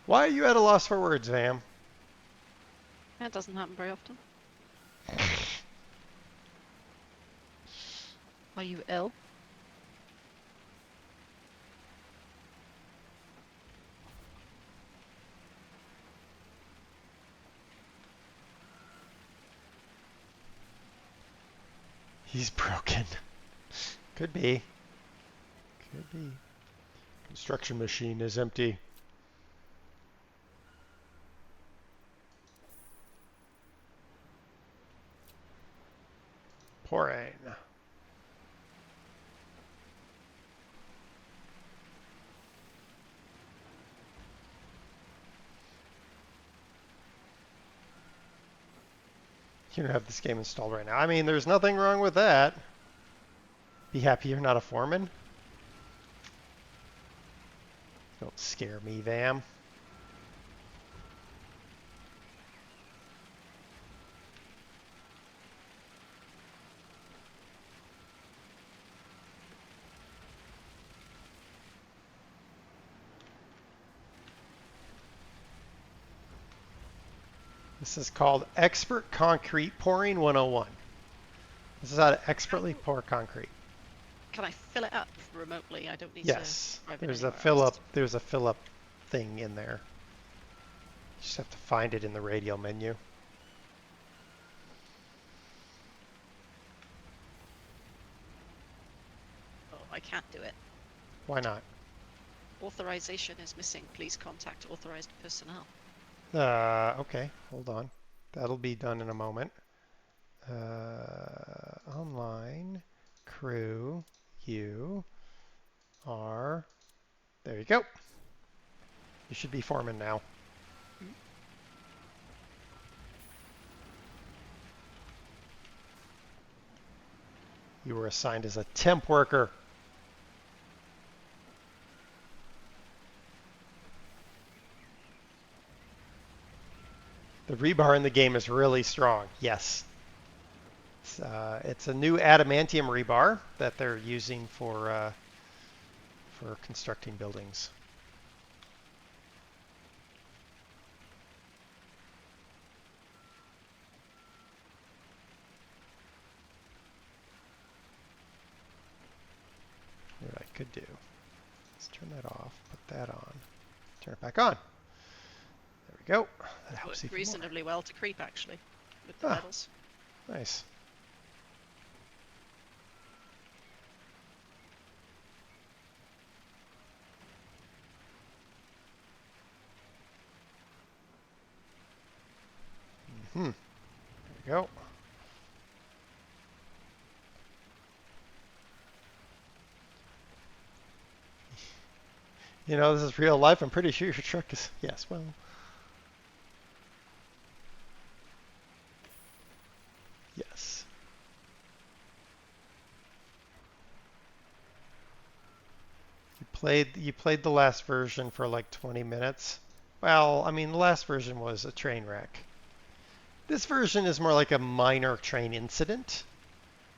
Why are you at a loss for words, Vam? That doesn't happen very often. Are you ill? He's broken. Could be. Could be. Construction machine is empty. Pouring. You don't have this game installed right now. I mean, there's nothing wrong with that. Be happy you're not a foreman. Don't scare me, Vam. This is called Expert Concrete Pouring 101. This is how to expertly pour concrete. Can I fill it up remotely? I don't need Yes, to drive there's it a anywhere fill else. up. There's a fill up thing in there. You just have to find it in the radial menu. Oh, I can't do it. Why not? Authorization is missing. Please contact authorized personnel. Okay, hold on. That'll be done in a moment. Online crew, you are. There you go. You should be foreman now. You were assigned as a temp worker. The rebar in the game is really strong. Yes. It's a new adamantium rebar that they're using for constructing buildings. What I could do is turn that off, put that on, turn it back on. There we go. That helps Worked even more. reasonably well to creep, actually, with the Ah. pedals. Nice. There we go. You know, this is real life. I'm pretty sure your truck is. Yes, well. played the last version for like 20 minutes. Well, I mean, the last version was a train wreck. This version is more like a minor train incident,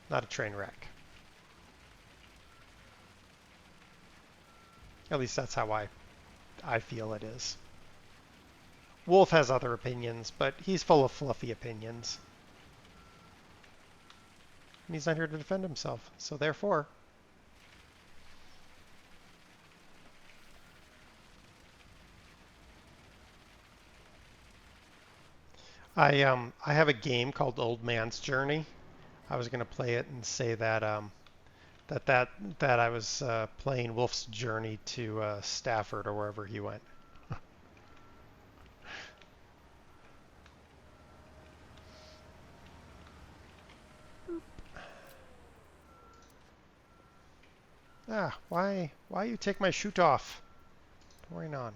not a train wreck. At least that's how I feel it is. Wolf has other opinions, but he's full of fluffy opinions. And he's not here to defend himself, so therefore... I have a game called Old Man's Journey. I was going to play it and say that that I was playing Wolf's Journey to Stafford or wherever he went. Why you take my chute off? Pouring on.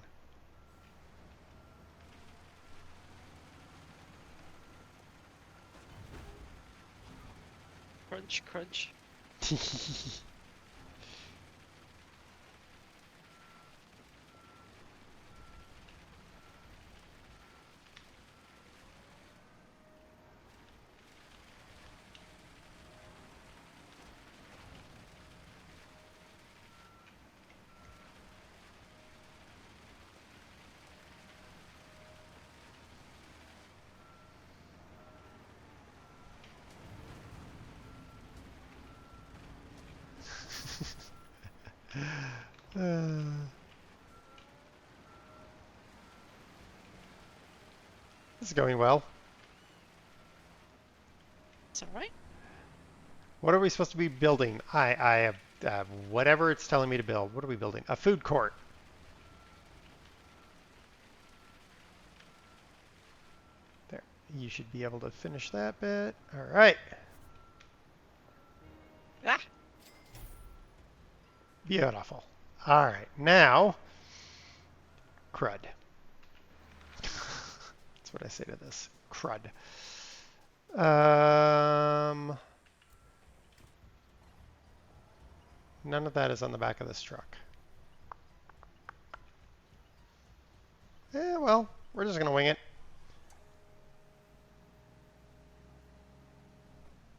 Crunch, crunch. This is going well. It's all right. What are we supposed to be building? I have whatever it's telling me to build. What are we building? A food court. There. You should be able to finish that bit. All right. Ah. Beautiful. All right. Now, crud. That's what I say to this. Crud. None of that is on the back of this truck. Well, we're just gonna wing it.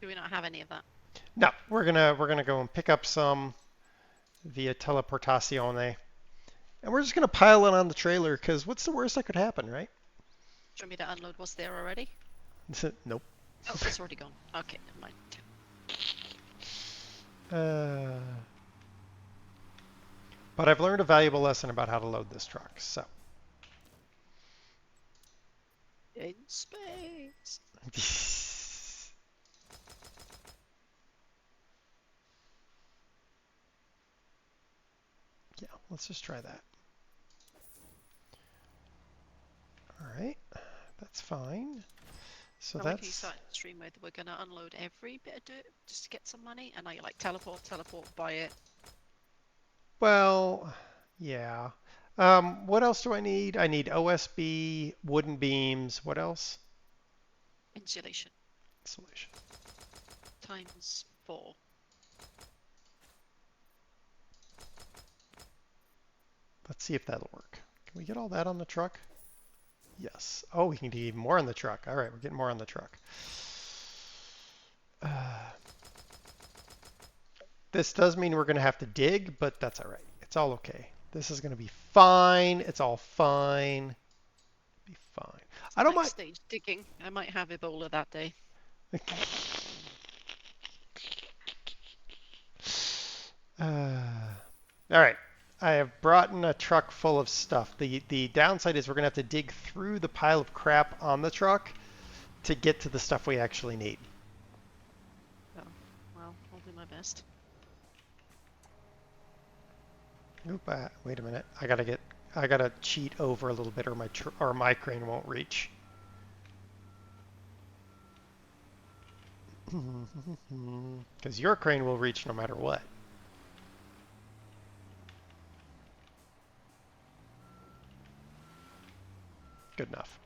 Do we not have any of that? No, we're gonna go and pick up some via teleportazione, and we're just gonna pile it on the trailer because what's the worst that could happen, right? Do you want me to unload what's there already? Nope. Oh, it's already gone. Okay, never mind. But I've learned a valuable lesson about how to load this truck, so. In space. Yeah, let's just try that. All right, that's fine. So Can we that's... start the stream with we're gonna unload every bit of dirt just to get some money, and now you're like teleport, buy it. Well, yeah. What else do I need? I need OSB, wooden beams. What else? Insulation. Insulation. Times 4. Let's see if that'll work. Can we get all that on the truck? Yes. Oh, we can get even more on the truck. All right, we're getting more on the truck. This does mean we're going to have to dig, but that's all right. It's all okay. This is going to be fine. It's all fine. Be fine. I don't mind. Stage digging. I might have Ebola that day. All right. I have brought in a truck full of stuff. The downside is we're going to have to dig through the pile of crap on the truck to get to the stuff we actually need. Oh, well, I'll do my best. Oop, wait a minute. I gotta cheat over a little bit, or my crane won't reach. Because your crane will reach no matter what. Good enough.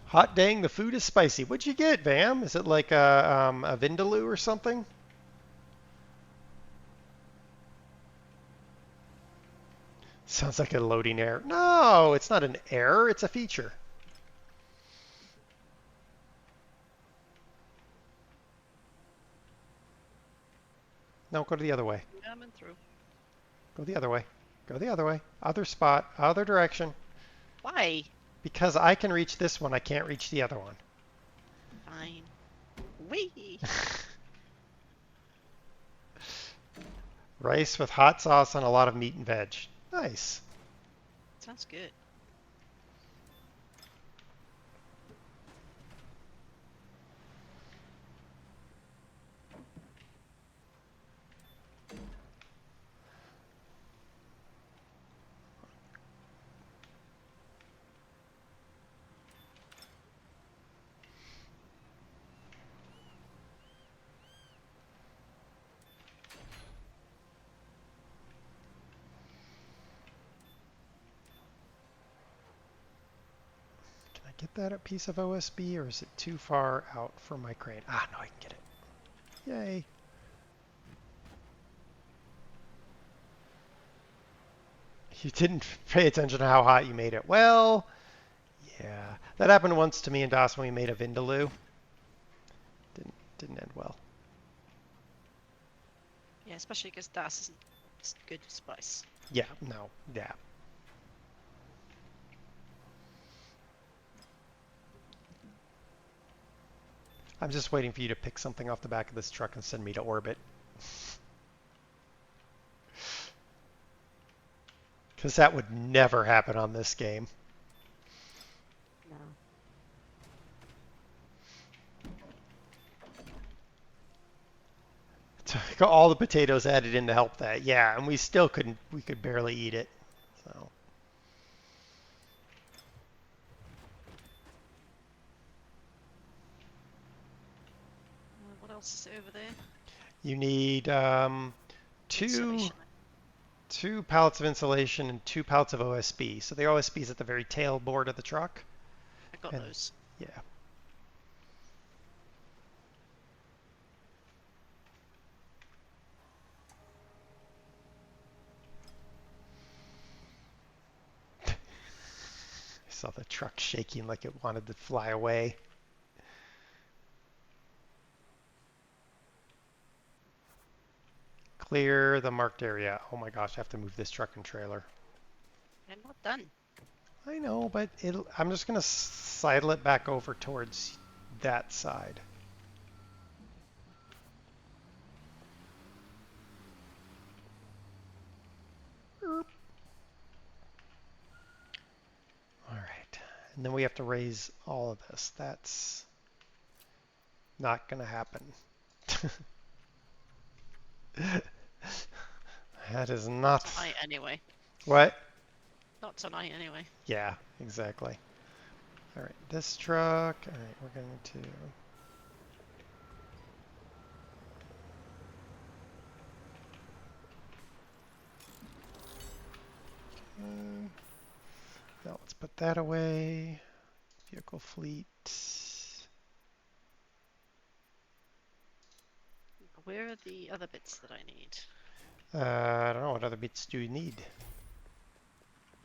Hot dang, the food is spicy. What'd you get, Vam? Is it like a vindaloo or something? Sounds like a loading error. No, it's not an error. It's a feature. No, go to the other way. Coming through. Go the other way. Go the other way. Other spot. Other direction. Why? Because I can reach this one. I can't reach the other one. Fine. Wee. Rice with hot sauce and a lot of meat and veg. Nice. Sounds good. Can I get that a piece of OSB or is it too far out for my crane? Ah, no, I can get it. Yay. You didn't pay attention to how hot you made it. Well, yeah. That happened once to me and Dawson when we made a vindaloo. Didn't end well. Yeah, especially because Das isn't good with spice. Yeah, no, yeah. I'm just waiting for you to pick something off the back of this truck and send me to orbit. Because that would never happen on this game. No. Got all the potatoes added in to help that. Yeah, and we still couldn't, we could barely eat it. So. What else is over there? You need two Insulation. two pallets of insulation and 2 pallets of OSB. So the OSB is at the very tail board of the truck. I got And- those. Yeah. I saw the truck shaking like it wanted to fly away. Clear the marked area. Oh my gosh, I have to move this truck and trailer. I'm not done. I know, but I'm just going to sidle it back over towards that side. Erp. All right. And then we have to raise all of this. That's not going to happen. That is not... Tonight anyway. What? Not tonight anyway. Yeah, exactly. All right, this truck. All right, we're going to... Okay. Now let's put that away. Vehicle fleet. Where are the other bits that I need? I don't know, what other bits do you need?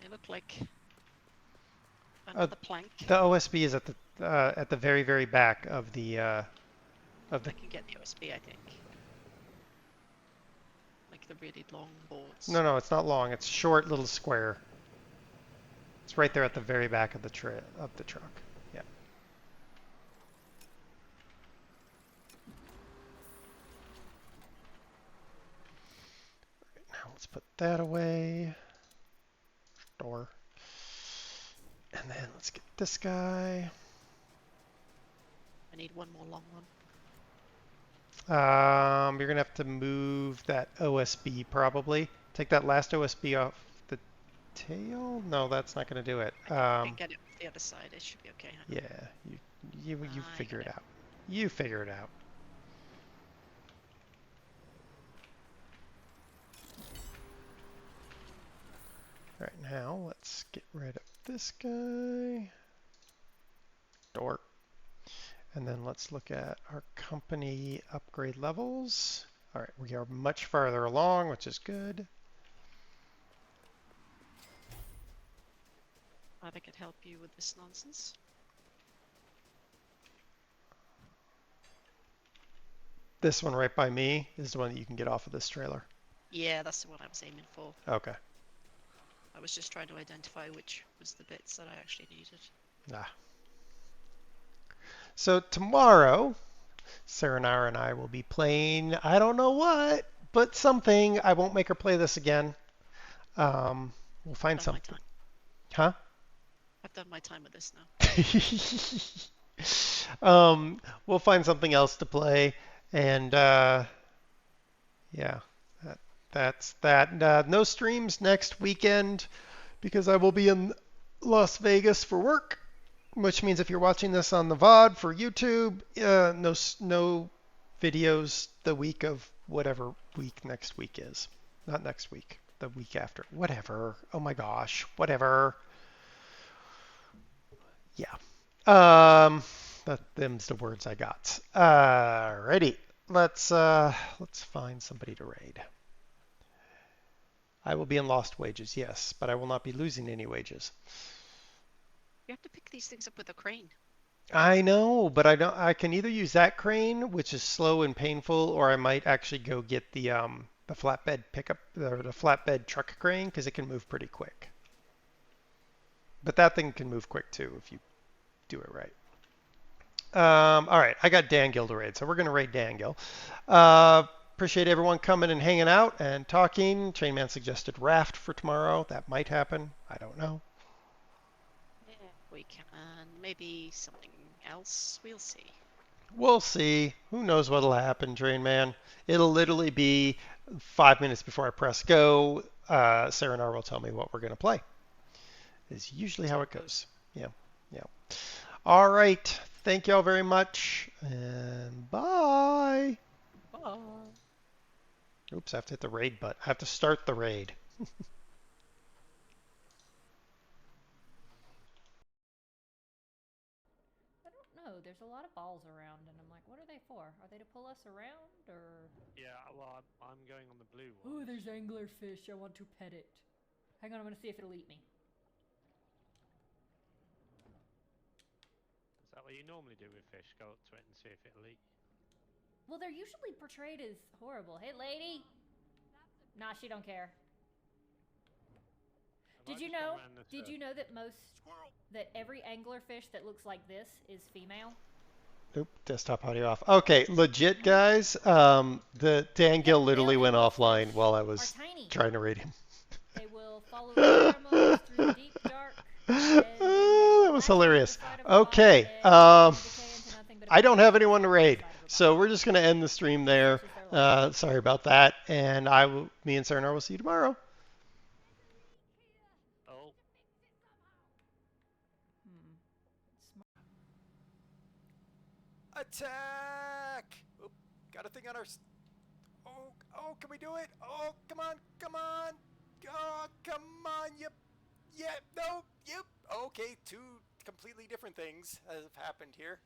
They look like another plank. The OSB is at the very, very back of the I can get the USB, I think. Like the really long boards. No, it's not long. It's short, little square. It's right there at the very back of the truck. Yeah. Right, now let's put that away. Store. And then let's get this guy. I need one more long one. You're gonna have to move that OSB probably. Take that last OSB off the tail. No, that's not gonna do it. I can get it off the other side. It should be okay. Huh? Yeah, you I figure got it it. out. You figure it out. All right, now let's get rid of this guy. Door. And then let's look at our company upgrade levels. All right, we are much farther along, which is good. Glad I could help you with this nonsense. This one right by me is the one that you can get off of this trailer. Yeah, that's the one I was aiming for. Okay. I was just trying to identify which was the bits that I actually needed. Ah. So tomorrow, Serenaar and I will be playing, I don't know what, but something. I won't make her play this again. We'll find I've done my something. time. Huh? I've done my time with this now. We'll find something else to play, and yeah, that's that. No streams next weekend because I will be in Las Vegas for work, which means if you're watching this on the VOD for YouTube, no videos the week of whatever week next week is. Not next week, the week after. Whatever. Oh my gosh, whatever. Yeah. Them's the words I got. Alrighty. Let's find somebody to raid. I will be in lost wages, yes, but I will not be losing any wages. You have to pick these things up with a crane. I know, but I can either use that crane, which is slow and painful, or I might actually go get the flatbed pickup or the flatbed truck crane because it can move pretty quick. But that thing can move quick too if you do it right. All right, I got Dangil to raid, so we're going to raid Dangil. Appreciate everyone coming and hanging out and talking. Chainman suggested raft for tomorrow. That might happen. I don't know. Yeah, we can. Maybe something else. We'll see. We'll see. Who knows what'll happen, Trainman? It'll literally be 5 minutes before I press go. Serenar will tell me what we're going to play. Is usually how it goes. Yeah, yeah. All right. Thank y'all very much, and bye. Bye. Oops, I have to hit the raid button. I have to start the raid. I don't know. There's a lot of balls around, and I'm like, what are they for? Are they to pull us around, or? Yeah, well, I'm going on the blue one. Oh, there's anglerfish. I want to pet it. Hang on, I'm gonna see if it'll eat me. Is that what you normally do with fish? Go up to it and see if it'll eat. Well, they're usually portrayed as horrible. Hey, lady. Nah, she don't care. Did you know? Did you know that that every anglerfish that looks like this is female? Nope, desktop audio off. Okay, legit guys. The Dangil literally went offline while I was trying to raid him. They will follow the pheromones through the deep dark. That was hilarious. Okay, I don't have anyone to raid, so we're just gonna end the stream there. Sorry about that, and me and Serenar will see you tomorrow. Oh. Attack! Oop, got a thing on our... Oh, can we do it? Oh, come on, come on! Oh, come on, yep, no, yep. Okay, two completely different things have happened here.